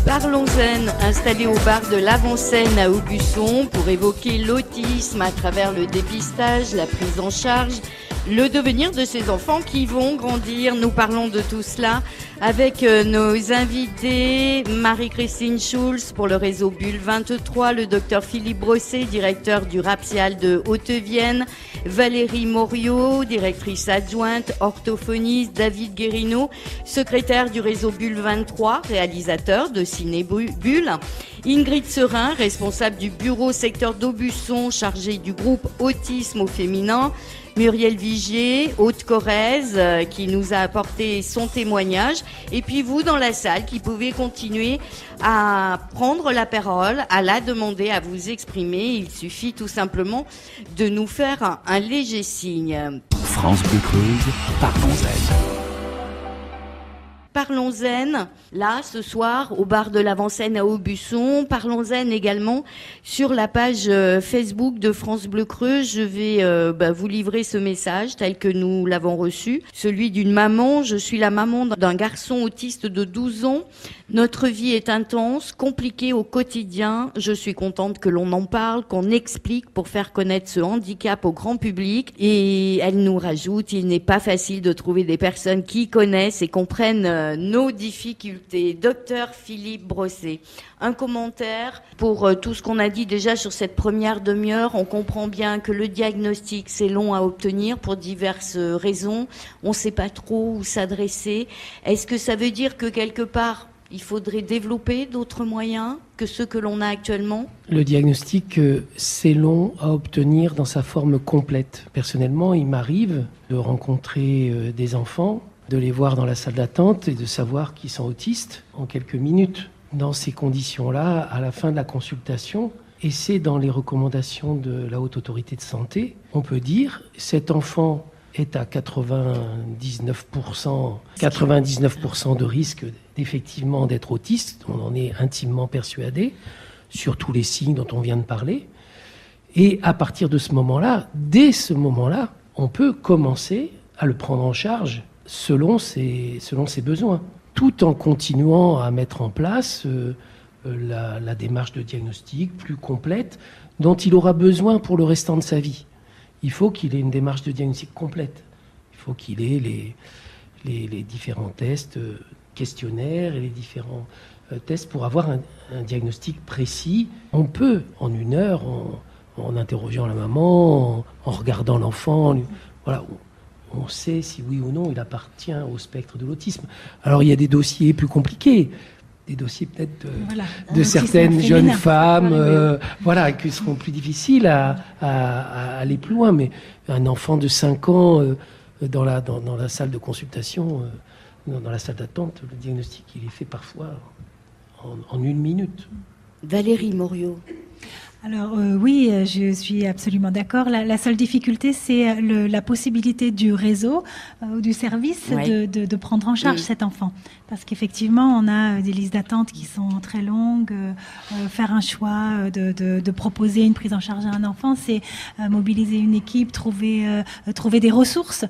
Parlons-en, installé au bar de l'Avant-Seine à Aubusson pour évoquer l'autisme à travers le dépistage, la prise en charge, le devenir de ces enfants qui vont grandir. Nous parlons de tout cela avec nos invités, Marie-Christine Schulz pour le réseau Bulle 23, le docteur Philippe Brosset, directeur du RAPSIAL de Haute-Vienne, Valérie Moriot, directrice adjointe, orthophoniste, David Guérino, secrétaire du réseau Bulle 23, réalisateur de Ciné-Bulle, Ingrid Serin, responsable du bureau secteur d'Aubusson, chargée du groupe Autisme au féminin, Muriel Vigier, Haute-Corrèze, qui nous a apporté son témoignage. Et puis vous, dans la salle, qui pouvez continuer à prendre la parole, à la demander, à vous exprimer. Il suffit tout simplement de nous faire un léger signe. France Bleu Creuse, parlons-en. Parlons-en, là, ce soir, au bar de l'Avant-Seine à Aubusson. Parlons-en également sur la page Facebook de France Bleu Creuse. Je vais vous livrer ce message tel que nous l'avons reçu. Celui d'une maman. Je suis la maman d'un garçon autiste de 12 ans. Notre vie est intense, compliquée au quotidien. Je suis contente que l'on en parle, qu'on explique pour faire connaître ce handicap au grand public. Et elle nous rajoute, il n'est pas facile de trouver des personnes qui connaissent et comprennent nos difficultés. Docteur Philippe Brosset, un commentaire pour tout ce qu'on a dit déjà sur cette première demi-heure. On comprend bien que le diagnostic, c'est long à obtenir pour diverses raisons. On ne sait pas trop où s'adresser. Est-ce que ça veut dire que quelque part, il faudrait développer d'autres moyens que ceux que l'on a actuellement? Le diagnostic, c'est long à obtenir dans sa forme complète. Personnellement, il m'arrive de rencontrer des enfants, de les voir dans la salle d'attente et de savoir qu'ils sont autistes en quelques minutes. Dans ces conditions-là, à la fin de la consultation, et c'est dans les recommandations de la Haute Autorité de Santé, on peut dire cet enfant est à 99% de risque effectivement d'être autiste. On en est intimement persuadé sur tous les signes dont on vient de parler. Et à partir de ce moment-là, dès ce moment-là, on peut commencer à le prendre en charge selon ses besoins, tout en continuant à mettre en place la démarche de diagnostic plus complète dont il aura besoin pour le restant de sa vie. Il faut qu'il ait une démarche de diagnostic complète. Il faut qu'il ait les différents tests, questionnaires et les différents tests pour avoir un diagnostic précis. On peut, en une heure, en interrogeant la maman, en regardant l'enfant, voilà, on sait si oui ou non il appartient au spectre de l'autisme. Alors il y a des dossiers plus compliqués, des dossiers peut-être de certaines jeunes femmes qui seront plus difficiles à aller plus loin. Mais un enfant de 5 ans dans la salle de consultation, dans la salle d'attente, le diagnostic il est fait parfois en 1 minute. Valérie Moriot. Alors oui, je suis absolument d'accord. La seule difficulté, c'est la possibilité du réseau ou du service de prendre en charge cet enfant. Parce qu'effectivement, on a des listes d'attente qui sont très longues. Faire un choix de proposer une prise en charge à un enfant, c'est mobiliser une équipe, trouver des ressources,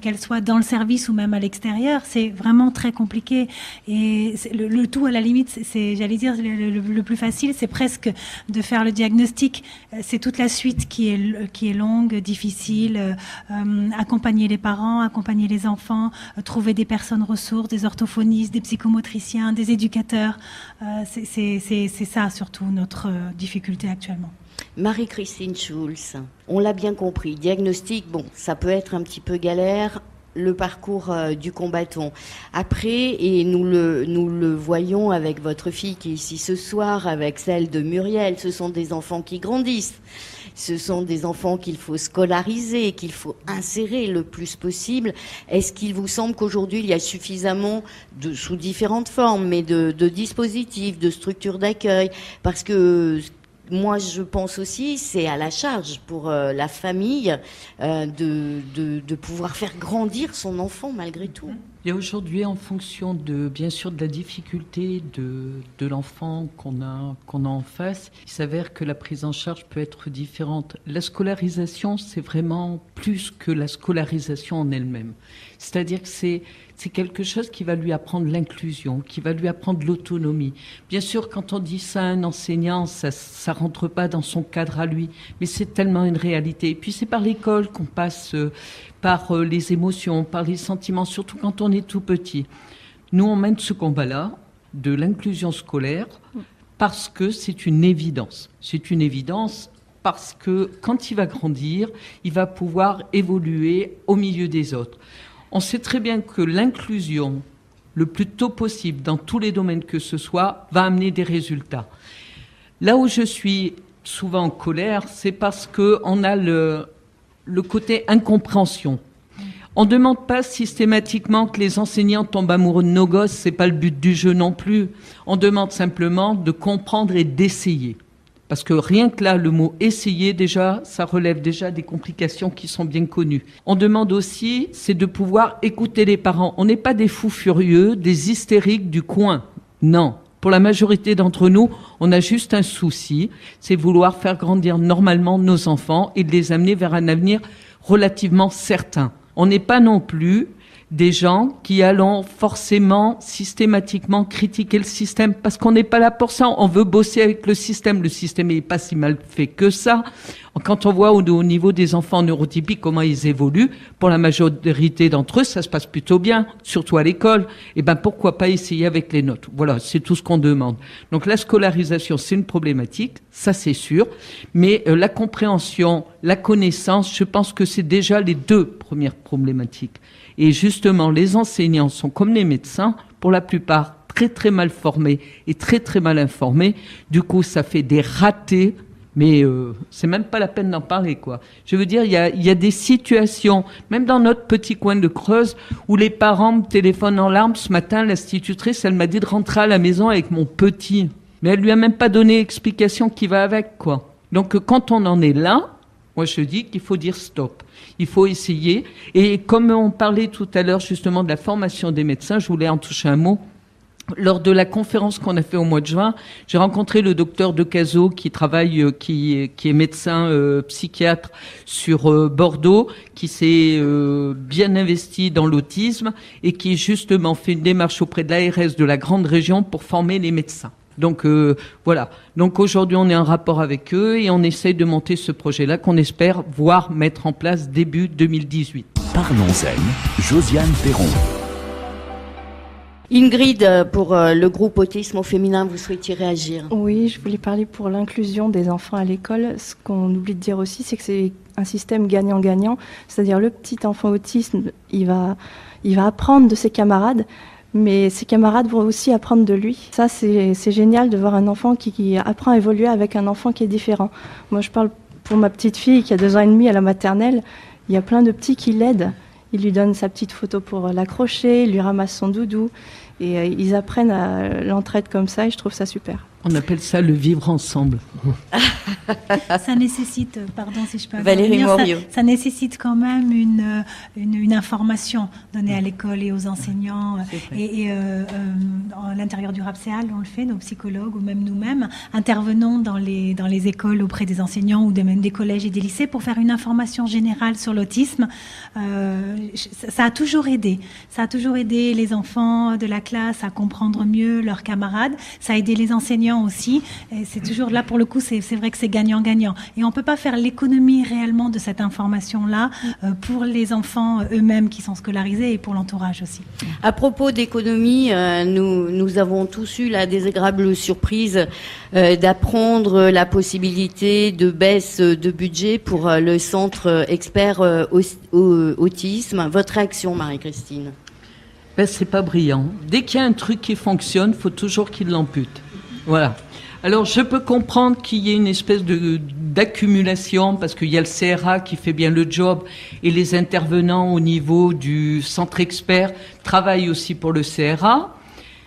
qu'elles soient dans le service ou même à l'extérieur. C'est vraiment très compliqué. Et le tout, à la limite, j'allais dire, le plus facile, c'est presque de faire le diagnostic. C'est toute la suite qui est longue, difficile. Accompagner les parents, accompagner les enfants, trouver des personnes ressources, des orthophonistes, des psychomotriciens, des éducateurs. C'est ça surtout notre difficulté actuellement. Marie-Christine Schulz, on l'a bien compris, diagnostic, bon, ça peut être un petit peu galère, le parcours du combattant. Après, et nous le voyons avec votre fille qui est ici ce soir, avec celle de Muriel, ce sont des enfants qui grandissent. Ce sont des enfants qu'il faut scolariser, qu'il faut insérer le plus possible. Est-ce qu'il vous semble qu'aujourd'hui, il y a suffisamment, sous différentes formes, mais de dispositifs, de structures d'accueil? Parce que moi, je pense aussi, c'est à la charge pour la famille de pouvoir faire grandir son enfant malgré tout. Et aujourd'hui, en fonction bien sûr de la difficulté de l'enfant qu'on a en face, il s'avère que la prise en charge peut être différente. La scolarisation, c'est vraiment plus que la scolarisation en elle-même. C'est-à-dire que c'est quelque chose qui va lui apprendre l'inclusion, qui va lui apprendre l'autonomie. Bien sûr, quand on dit ça à un enseignant, ça rentre pas dans son cadre à lui, mais c'est tellement une réalité. Et puis c'est par l'école qu'on passe par les émotions, par les sentiments, surtout quand on est tout petit. Nous, on mène ce combat-là de l'inclusion scolaire parce que c'est une évidence. C'est une évidence parce que quand il va grandir, il va pouvoir évoluer au milieu des autres. On sait très bien que l'inclusion, le plus tôt possible, dans tous les domaines que ce soit, va amener des résultats. Là où je suis souvent en colère, c'est parce qu'on a le côté incompréhension. On ne demande pas systématiquement que les enseignants tombent amoureux de nos gosses, c'est pas le but du jeu non plus. On demande simplement de comprendre et d'essayer. Parce que rien que là, le mot « essayer », déjà, ça relève déjà des complications qui sont bien connues. On demande aussi, c'est de pouvoir écouter les parents. On n'est pas des fous furieux, des hystériques du coin. Non. Pour la majorité d'entre nous, on a juste un souci, c'est vouloir faire grandir normalement nos enfants et de les amener vers un avenir relativement certain. On n'est pas non plus des gens qui allons forcément systématiquement critiquer le système parce qu'on n'est pas là pour ça. On veut bosser avec le système. Le système n'est pas si mal fait que ça. Quand on voit au niveau des enfants neurotypiques comment ils évoluent, pour la majorité d'entre eux, ça se passe plutôt bien, surtout à l'école. Et ben pourquoi pas essayer avec les notes? Voilà, c'est tout ce qu'on demande. Donc la scolarisation, c'est une problématique, ça c'est sûr. Mais la compréhension, la connaissance, je pense que c'est déjà les deux premières problématiques. Et justement, les enseignants sont comme les médecins, pour la plupart très très mal formés et très très mal informés. Du coup, ça fait des ratés, mais c'est même pas la peine d'en parler, quoi. Je veux dire, il y a des situations, même dans notre petit coin de Creuse, où les parents me téléphonent en larmes. Ce matin, l'institutrice, elle m'a dit de rentrer à la maison avec mon petit. Mais elle lui a même pas donné l'explication qui va avec, quoi. Donc, quand on en est là, moi, je dis qu'il faut dire stop. Il faut essayer. Et comme on parlait tout à l'heure justement de la formation des médecins, je voulais en toucher un mot. Lors de la conférence qu'on a fait au mois de juin, j'ai rencontré le docteur Decazo qui travaille, qui est médecin psychiatre sur Bordeaux, qui s'est bien investi dans l'autisme et qui justement fait une démarche auprès de l'ARS de la grande région pour former les médecins. Donc voilà. Donc aujourd'hui, on est en rapport avec eux et on essaye de monter ce projet-là qu'on espère voir mettre en place début 2018. Parlons-en, Josiane Perron. Ingrid, pour le groupe Autisme au féminin, vous souhaitiez réagir? Oui, je voulais parler pour l'inclusion des enfants à l'école. Ce qu'on oublie de dire aussi, c'est que c'est un système gagnant-gagnant. C'est-à-dire le petit enfant autiste, il va apprendre de ses camarades, mais ses camarades vont aussi apprendre de lui. Ça, c'est génial de voir un enfant qui apprend à évoluer avec un enfant qui est différent. Moi, je parle pour ma petite fille qui a 2 ans et demi à la maternelle. Il y a plein de petits qui l'aident. Ils lui donnent sa petite photo pour l'accrocher, ils lui ramassent son doudou. Et ils apprennent à l'entraide comme ça et je trouve ça super. On appelle ça le vivre ensemble. Ça nécessite, pardon si je peux Valérie Morio. Ça nécessite quand même une information donnée à l'école et aux enseignants. Et à l'intérieur du RAPSEAL, on le fait, nos psychologues ou même nous-mêmes, intervenons dans les écoles auprès des enseignants ou même des collèges et des lycées pour faire une information générale sur l'autisme. Ça a toujours aidé. Ça a toujours aidé les enfants de la classe à comprendre mieux leurs camarades. Ça a aidé les enseignants aussi. Et c'est toujours là, pour le coup, c'est vrai que c'est gagnant-gagnant. Et on ne peut pas faire l'économie réellement de cette information-là pour les enfants eux-mêmes qui sont scolarisés et pour l'entourage aussi. À propos d'économie, nous avons tous eu la désagréable surprise d'apprendre la possibilité de baisse de budget pour le centre expert autisme. Votre réaction, Marie-Christine? C'est pas brillant. Dès qu'il y a un truc qui fonctionne, il faut toujours qu'il l'ampute. Voilà. Alors, je peux comprendre qu'il y ait une espèce d'accumulation, parce qu'il y a le CRA qui fait bien le job, et les intervenants au niveau du centre expert travaillent aussi pour le CRA.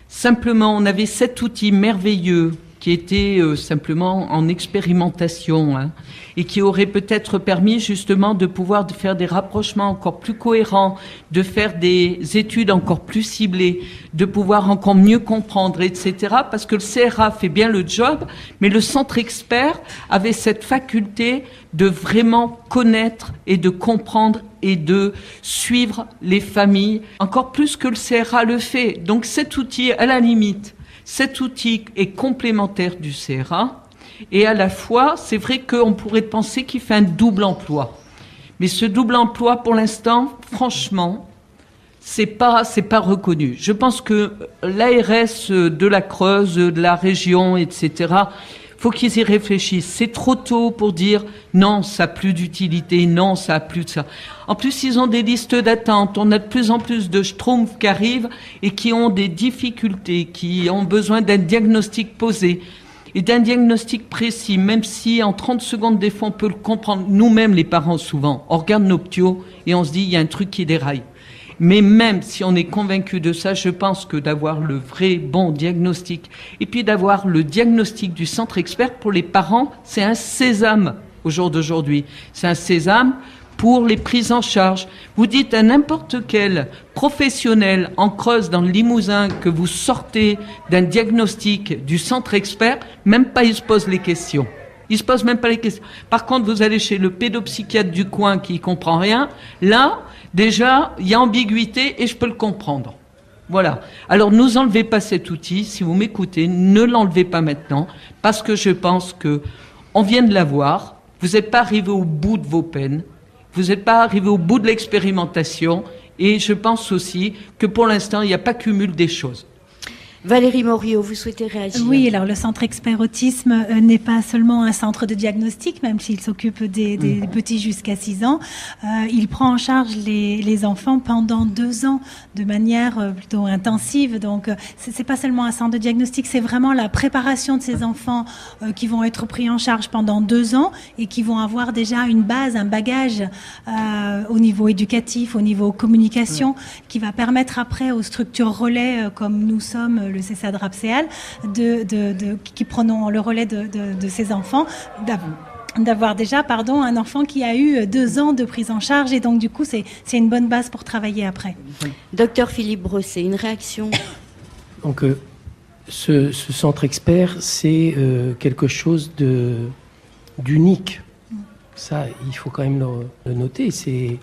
Simplement, on avait cet outil merveilleux qui était simplement en expérimentation, et qui aurait peut-être permis justement de pouvoir faire des rapprochements encore plus cohérents, de faire des études encore plus ciblées, de pouvoir encore mieux comprendre, etc. Parce que le CRA fait bien le job, mais le centre expert avait cette faculté de vraiment connaître et de comprendre et de suivre les familles, encore plus que le CRA le fait. Donc cet outil, à la limite, cet outil est complémentaire du CRA, et à la fois, c'est vrai qu'on pourrait penser qu'il fait un double emploi. Mais ce double emploi, pour l'instant, franchement, c'est pas reconnu. Je pense que l'ARS de la Creuse, de la région, etc., faut qu'ils y réfléchissent. C'est trop tôt pour dire non, ça n'a plus d'utilité, non, ça n'a plus de ça. En plus, ils ont des listes d'attente. On a de plus en plus de schtroumpfs qui arrivent et qui ont des difficultés, qui ont besoin d'un diagnostic posé et d'un diagnostic précis, même si en 30 secondes, des fois, on peut le comprendre. Nous-mêmes, les parents, souvent, on regarde nos ptios et on se dit, il y a un truc qui déraille. Mais même si on est convaincu de ça, je pense que d'avoir le vrai bon diagnostic et puis d'avoir le diagnostic du centre expert pour les parents, c'est un sésame au jour d'aujourd'hui. C'est un sésame pour les prises en charge. Vous dites à n'importe quel professionnel en Creuse, dans le Limousin, que vous sortez d'un diagnostic du centre expert, même pas il se pose les questions. Il se pose même pas les questions. Par contre, vous allez chez le pédopsychiatre du coin qui comprend rien, là, déjà, il y a ambiguïté et je peux le comprendre. Voilà. Alors, nous enlevez pas cet outil. Si vous m'écoutez, ne l'enlevez pas maintenant, parce que je pense que on vient de l'avoir. Vous n'êtes pas arrivé au bout de vos peines. Vous n'êtes pas arrivé au bout de l'expérimentation. Et je pense aussi que pour l'instant, il n'y a pas cumul des choses. Valérie Morio, vous souhaitez réagir? Oui, alors le centre expert autisme n'est pas seulement un centre de diagnostic, même s'il s'occupe des petits jusqu'à 6 ans. Il prend en charge les enfants pendant 2 ans de manière plutôt intensive. Donc, c'est pas seulement un centre de diagnostic, c'est vraiment la préparation de ces enfants qui vont être pris en charge pendant 2 ans et qui vont avoir déjà une base, un bagage au niveau éducatif, au niveau communication, qui va permettre après aux structures relais comme nous sommes, le CSA de RAPSEAL, qui prenons le relais de ces enfants, d'avoir déjà un enfant qui a eu 2 ans de prise en charge, et donc du coup c'est une bonne base pour travailler après. Docteur Philippe Brosset, une réaction? Donc ce centre expert, c'est quelque chose d'unique. Ça, il faut quand même le noter. C'est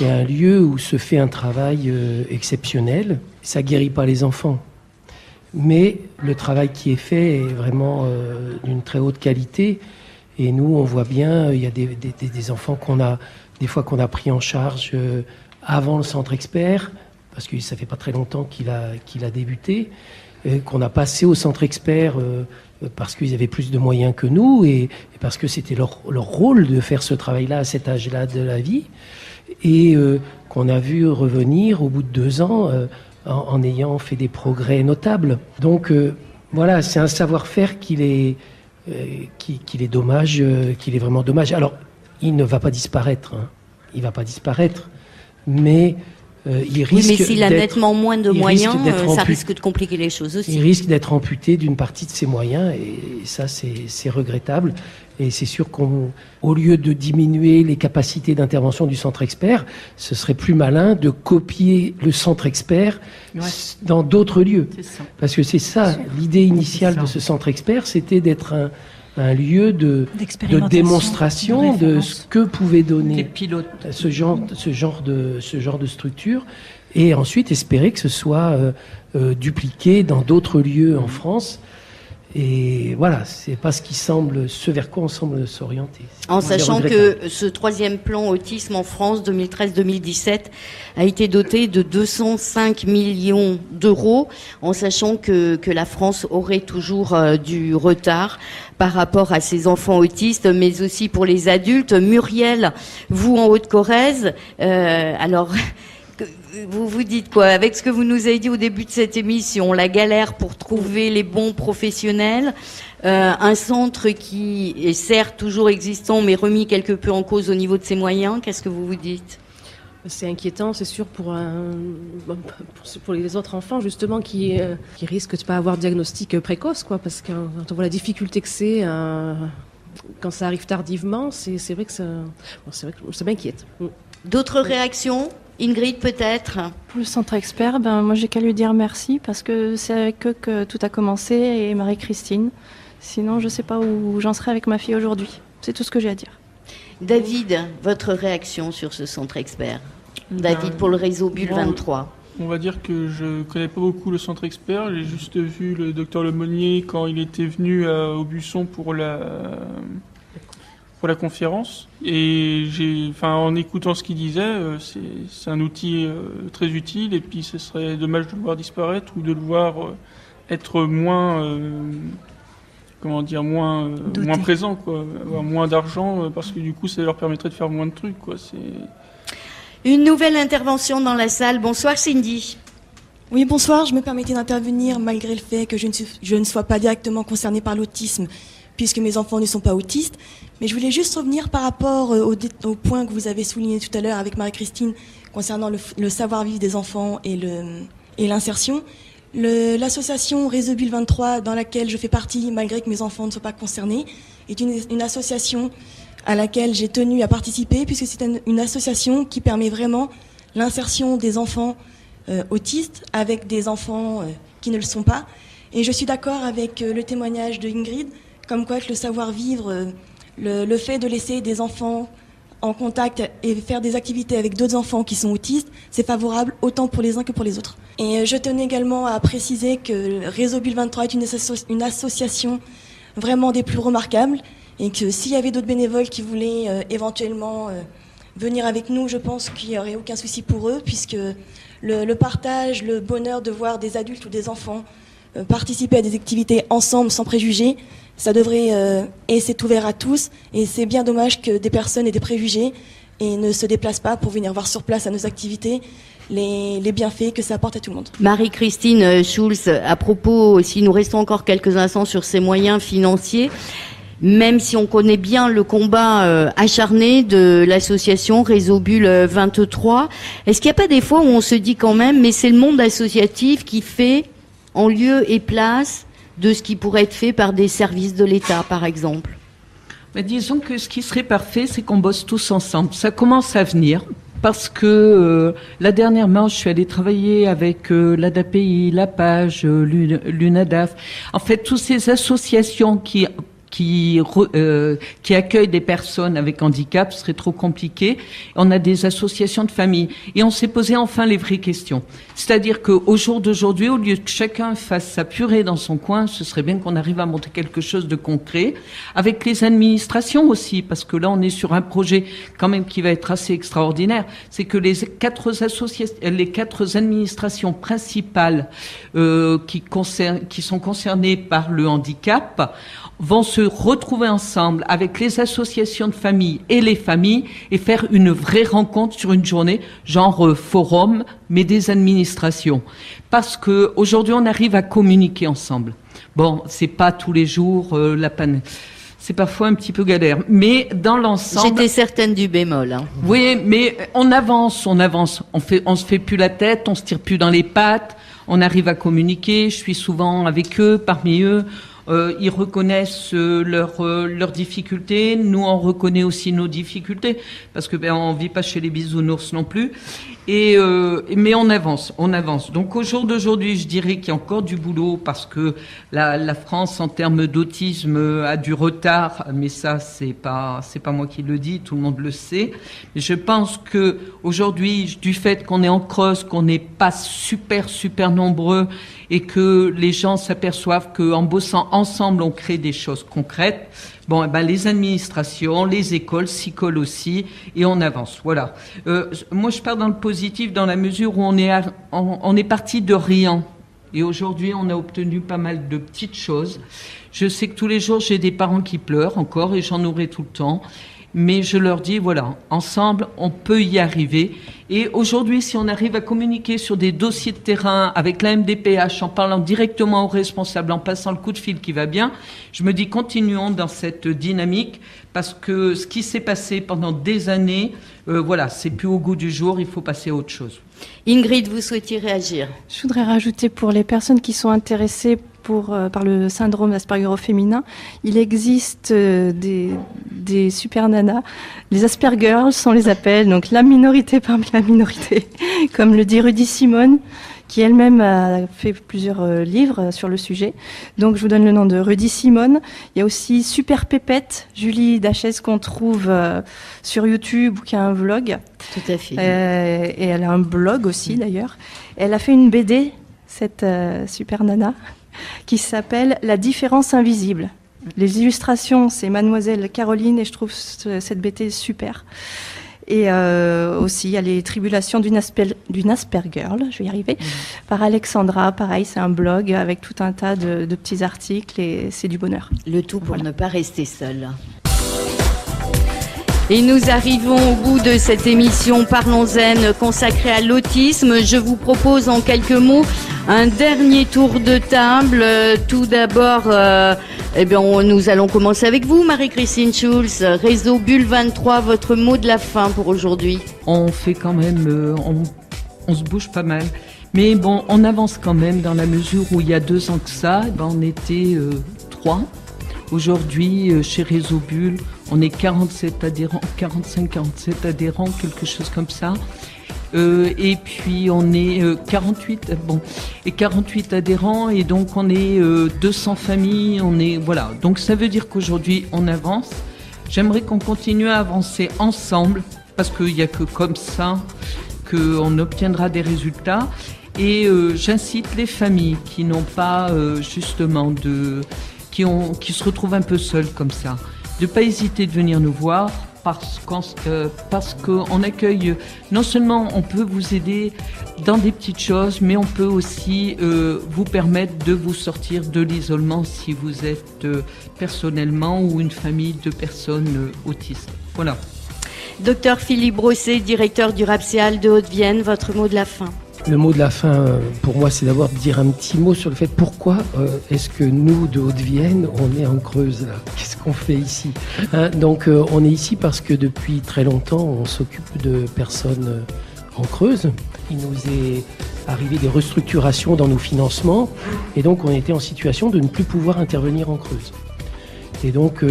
un lieu où se fait un travail exceptionnel. Ça guérit pas les enfants. Mais le travail qui est fait est vraiment d'une très haute qualité. Et nous, on voit bien, il y a des enfants qu'on a pris en charge avant le centre expert, parce que ça fait pas très longtemps qu'il a débuté, qu'on a passé au centre expert parce qu'ils avaient plus de moyens que nous et parce que c'était leur rôle de faire ce travail-là à cet âge-là de la vie, et qu'on a vu revenir au bout de 2 ans en ayant fait des progrès notables. Donc voilà, c'est un savoir-faire qu'il est dommage, qu'il est vraiment dommage. Alors, il ne va pas disparaître, il va pas disparaître, mais il risque. Oui, mais s'il a nettement moins de moyens, ça risque de compliquer les choses aussi. Il risque d'être amputé d'une partie de ses moyens, et ça, c'est regrettable. Et c'est sûr qu'au lieu de diminuer les capacités d'intervention du centre expert, ce serait plus malin de copier le centre expert dans d'autres lieux. Parce que c'est ça, l'idée initiale de ce centre expert, c'était d'être un lieu de démonstration de ce que pouvait donner ce genre de structure, et ensuite espérer que ce soit dupliqué dans d'autres lieux en France. Et voilà, c'est pas ce vers quoi on semble s'orienter. En sachant que ce 3e plan autisme en France 2013-2017 a été doté de 205 millions d'euros, en sachant que la France aurait toujours du retard par rapport à ses enfants autistes, mais aussi pour les adultes. Muriel, vous en Haute-Corrèze, alors... Vous vous dites quoi avec ce que vous nous avez dit au début de cette émission, la galère pour trouver les bons professionnels, un centre qui est certes toujours existant mais remis quelque peu en cause au niveau de ses moyens, qu'est-ce que vous vous dites ? C'est inquiétant, c'est sûr, pour les autres enfants, justement, qui risquent de ne pas avoir de diagnostic précoce, quoi, parce que quand on voit la difficulté que c'est, quand ça arrive tardivement, c'est vrai que ça m'inquiète. D'autres réactions ? Ingrid, peut-être. Pour le centre expert, moi j'ai qu'à lui dire merci parce que c'est avec eux que tout a commencé et Marie-Christine. Sinon, je ne sais pas où j'en serais avec ma fille aujourd'hui. C'est tout ce que j'ai à dire. David, votre réaction sur ce centre expert ? David, pour le réseau Bulle 23. On va dire que je ne connais pas beaucoup le centre expert. J'ai juste vu le docteur Lemonnier quand il était venu à Aubusson pour la conférence, et en écoutant ce qu'il disait, c'est un outil très utile, et puis ce serait dommage de le voir disparaître ou de le voir être moins présent, quoi, avoir moins d'argent, parce que du coup ça leur permettrait de faire moins de trucs, quoi. Une nouvelle intervention dans la salle. Bonsoir Cindy. Oui, bonsoir. Je me permettais d'intervenir malgré le fait que je ne sois pas directement concernée par l'autisme, puisque mes enfants ne sont pas autistes. Mais je voulais juste revenir par rapport au point que vous avez souligné tout à l'heure avec Marie-Christine concernant le savoir-vivre des enfants et l'insertion. L'association Réseau Bulle 23, dans laquelle je fais partie, malgré que mes enfants ne soient pas concernés, est une association à laquelle j'ai tenu à participer, puisque c'est une association qui permet vraiment l'insertion des enfants autistes avec des enfants qui ne le sont pas. Et je suis d'accord avec le témoignage de Ingrid, comme quoi que le savoir-vivre... Le fait de laisser des enfants en contact et faire des activités avec d'autres enfants qui sont autistes, c'est favorable autant pour les uns que pour les autres. Et je tenais également à préciser que le Réseau Bulle 23 est une association vraiment des plus remarquables, et que s'il y avait d'autres bénévoles qui voulaient éventuellement venir avec nous, je pense qu'il n'y aurait aucun souci pour eux, puisque le partage, le bonheur de voir des adultes ou des enfants participer à des activités ensemble sans préjugés, ça devrait, et c'est ouvert à tous, et c'est bien dommage que des personnes aient des préjugés et ne se déplacent pas pour venir voir sur place à nos activités les bienfaits que ça apporte à tout le monde. Marie-Christine Schulz, à propos, si nous restons encore quelques instants sur ces moyens financiers, même si on connaît bien le combat acharné de l'association Réseau Bulle 23, est-ce qu'il n'y a pas des fois où on se dit quand même, mais c'est le monde associatif qui fait en lieu et place de ce qui pourrait être fait par des services de l'État, par exemple? Mais disons que ce qui serait parfait, c'est qu'on bosse tous ensemble. Ça commence à venir, parce que dernièrement, je suis allée travailler avec l'ADAPI, la Page, l'UNADAF. En fait, toutes ces associations qui accueillent des personnes avec handicap, ce serait trop compliqué. On a des associations de famille. Et on s'est posé enfin les vraies questions. C'est-à-dire qu'au jour d'aujourd'hui, au lieu que chacun fasse sa purée dans son coin, ce serait bien qu'on arrive à monter quelque chose de concret, avec les administrations aussi, parce que là, on est sur un projet quand même qui va être assez extraordinaire. C'est que les quatre administrations principales qui sont concernées par le handicap vont se retrouver ensemble avec les associations de familles et les familles et faire une vraie rencontre sur une journée, genre forum, mais des administrations. Parce que aujourd'hui, on arrive à communiquer ensemble. Bon, c'est pas tous les jours la panne. C'est parfois un petit peu galère. Mais dans l'ensemble... J'étais certaine du bémol. Hein. Oui, mais on avance. On se fait plus la tête, on se tire plus dans les pattes. On arrive à communiquer. Je suis souvent avec eux, parmi eux. Ils reconnaissent leurs difficultés. Nous, on reconnaît aussi nos difficultés parce que on vit pas chez les bisounours non plus. Mais on avance. Donc au jour d'aujourd'hui, je dirais qu'il y a encore du boulot parce que la France, en termes d'autisme, a du retard. Mais ça, c'est pas moi qui le dis, tout le monde le sait. Mais je pense que aujourd'hui, du fait qu'on est en Creuse, qu'on n'est pas super nombreux et que les gens s'aperçoivent qu'en bossant ensemble, on crée des choses concrètes. Bon, les administrations, les écoles s'y collent aussi et on avance. Voilà. Moi, je pars dans le positif dans la mesure où on est parti de rien. Et aujourd'hui, on a obtenu pas mal de petites choses. Je sais que tous les jours, j'ai des parents qui pleurent encore et j'en aurai tout le temps. Mais je leur dis, voilà, ensemble, on peut y arriver. Et aujourd'hui, si on arrive à communiquer sur des dossiers de terrain avec la MDPH, en parlant directement aux responsables, en passant le coup de fil qui va bien, je me dis, continuons dans cette dynamique, parce que ce qui s'est passé pendant des années, c'est plus au goût du jour, il faut passer à autre chose. Ingrid, vous souhaitiez réagir? Je voudrais rajouter pour les personnes qui sont intéressées par le syndrome d'Asperger au féminin, il existe des super nanas, les Aspergirls, on les appelle, donc la minorité parmi la minorité, comme le dit Rudy Simone, qui elle-même a fait plusieurs livres sur le sujet. Donc je vous donne le nom de Rudy Simone. Il y a aussi Super Pépette, Julie Dachès, qu'on trouve sur YouTube ou qui a un vlog. Tout à fait. Et elle a un blog aussi d'ailleurs. Elle a fait une BD, cette super nana, qui s'appelle La différence invisible. Les illustrations, c'est Mademoiselle Caroline et je trouve cette BD super. Et aussi, il y a les tribulations d'une Aspergirl, je vais y arriver, par Alexandra. Pareil, c'est un blog avec tout un tas de petits articles et c'est du bonheur. Le tout pour ne pas rester seul. Et nous arrivons au bout de cette émission Parlons Zen consacrée à l'autisme. Je vous propose en quelques mots un dernier tour de table. Tout d'abord, nous allons commencer avec vous, Marie-Christine Schulz. Réseau Bulle 23, votre mot de la fin pour aujourd'hui. On fait quand même, on se bouge pas mal. Mais bon, on avance quand même dans la mesure où il y a 2 ans que ça, on était 3. Aujourd'hui, chez Réseau Bulle, on est 45, 47 adhérents, quelque chose comme ça. Et puis on est 48 adhérents et donc on est 200 familles. Voilà. Donc ça veut dire qu'aujourd'hui on avance. J'aimerais qu'on continue à avancer ensemble parce qu'il n'y a que comme ça qu'on obtiendra des résultats. Et j'incite les familles qui n'ont pas justement qui se retrouvent un peu seuls comme ça, de ne pas hésiter de venir nous voir parce qu'on accueille, non seulement on peut vous aider dans des petites choses, mais on peut aussi vous permettre de vous sortir de l'isolement si vous êtes personnellement ou une famille de personnes autistes. Voilà. Docteur Philippe Brosset, directeur du RAPSEAL de Haute-Vienne, votre mot de la fin. Le mot de la fin, pour moi, c'est d'abord de dire un petit mot sur le fait pourquoi est-ce que nous, de Haute-Vienne, on est en Creuse, là. Qu'est-ce qu'on fait ici, Donc, on est ici parce que depuis très longtemps, on s'occupe de personnes en Creuse. Il nous est arrivé des restructurations dans nos financements et donc on était en situation de ne plus pouvoir intervenir en Creuse. Et donc,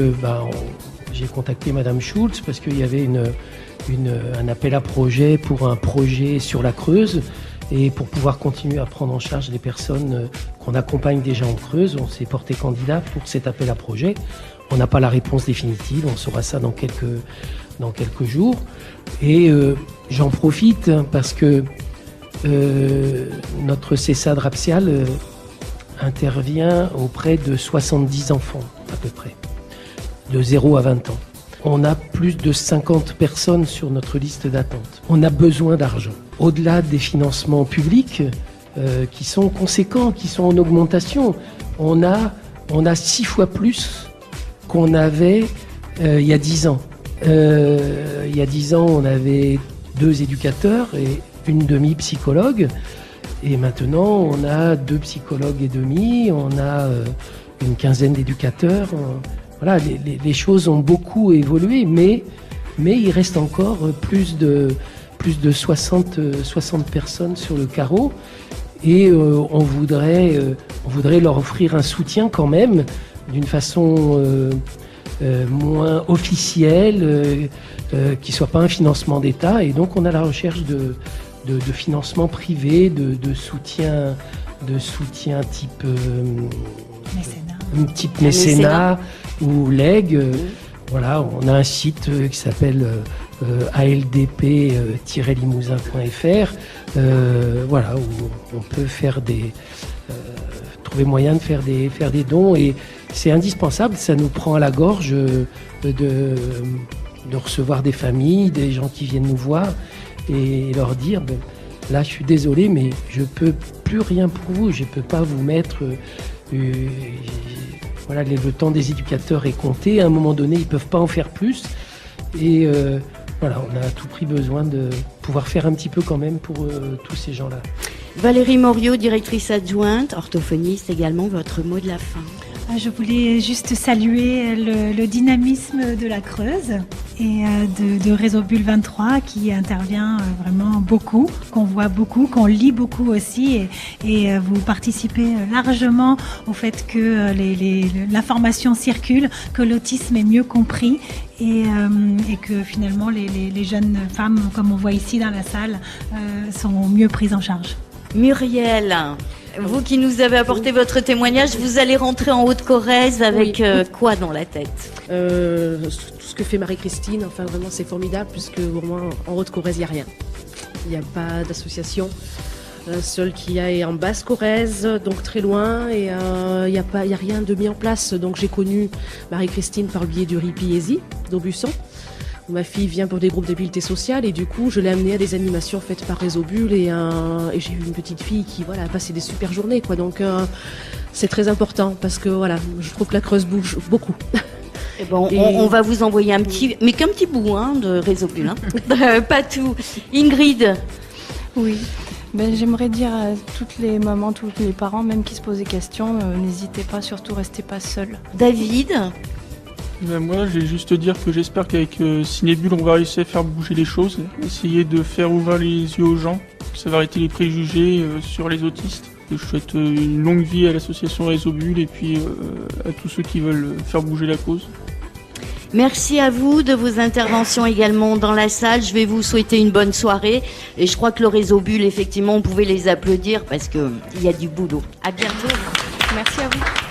j'ai contacté Madame Schulz parce qu'il y avait un appel à projet pour un projet sur la Creuse. Et pour pouvoir continuer à prendre en charge les personnes qu'on accompagne déjà en Creuse, on s'est porté candidat pour cet appel à projet. On n'a pas la réponse définitive, on saura ça dans quelques jours. Et j'en profite parce que notre CESAD RAPSEAL intervient auprès de 70 enfants à peu près, de 0 à 20 ans. On a plus de 50 personnes sur notre liste d'attente. On a besoin d'argent. Au-delà des financements publics qui sont conséquents, qui sont en augmentation, on a 6 fois plus qu'on avait il y a 10 ans. Il y a 10 ans, on avait 2 éducateurs et une demi-psychologue. Et maintenant, on a 2 psychologues et demi, on a une quinzaine d'éducateurs. Voilà, les choses ont beaucoup évolué, mais il reste encore plus de 60 personnes sur le carreau. Et on voudrait leur offrir un soutien quand même, d'une façon moins officielle, qui ne soit pas un financement d'État. Et donc on a la recherche de financement privé, de soutien type mécénat ou legs. Voilà, on a un site qui s'appelle aldp-limousin.fr, voilà, où on peut trouver moyen de faire des dons, et c'est indispensable. Ça nous prend à la gorge de recevoir des familles, des gens qui viennent nous voir et leur dire là, je suis désolé, mais je peux plus rien pour vous, je peux pas vous mettre. Voilà, le temps des éducateurs est compté. À un moment donné, ils peuvent pas en faire plus. Et voilà, on a à tout prix besoin de pouvoir faire un petit peu quand même pour tous ces gens-là. Valérie Moriot, directrice adjointe, orthophoniste également, votre mot de la fin. Je voulais juste saluer le dynamisme de la Creuse et de Réseau Bulle 23 qui intervient vraiment beaucoup, qu'on voit beaucoup, qu'on lit beaucoup aussi, et vous participez largement au fait que l'information circule, que l'autisme est mieux compris et que finalement les jeunes femmes, comme on voit ici dans la salle, sont mieux prises en charge. Muriel, vous qui nous avez apporté votre témoignage, vous allez rentrer en Haute-Corrèze avec quoi dans la tête? Tout ce que fait Marie-Christine, enfin vraiment c'est formidable, puisque au moins en Haute-Corrèze il n'y a rien. Il n'y a pas d'association. La seule qu'il y a est en Basse-Corrèze, donc très loin, et il n'y a rien de mis en place. Donc j'ai connu Marie-Christine par le biais du RIPI-ESI d'Aubusson. Ma fille vient pour des groupes d'habileté sociale, et du coup je l'ai amenée à des animations faites par Réseau Bulle, et j'ai eu une petite fille qui a passé des super journées, quoi. Donc c'est très important, parce que voilà, je trouve que la Creuse bouge beaucoup. Et bon, on va vous envoyer un petit bout de Réseau Bulle, pas tout. Ingrid. Oui. J'aimerais dire à toutes les mamans, tous les parents, même qui se posent des questions, n'hésitez pas, surtout restez pas seuls. David. Moi, je vais juste dire que j'espère qu'avec Cinébulle, on va réussir à faire bouger les choses, essayer de faire ouvrir les yeux aux gens, ça va arrêter les préjugés sur les autistes. Je souhaite une longue vie à l'association Réseau Bulle, et puis à tous ceux qui veulent faire bouger la cause. Merci à vous de vos interventions également dans la salle. Je vais vous souhaiter une bonne soirée, et je crois que le Réseau Bulle, effectivement, on pouvait les applaudir parce qu'il y a du boulot. À bientôt. Merci à vous.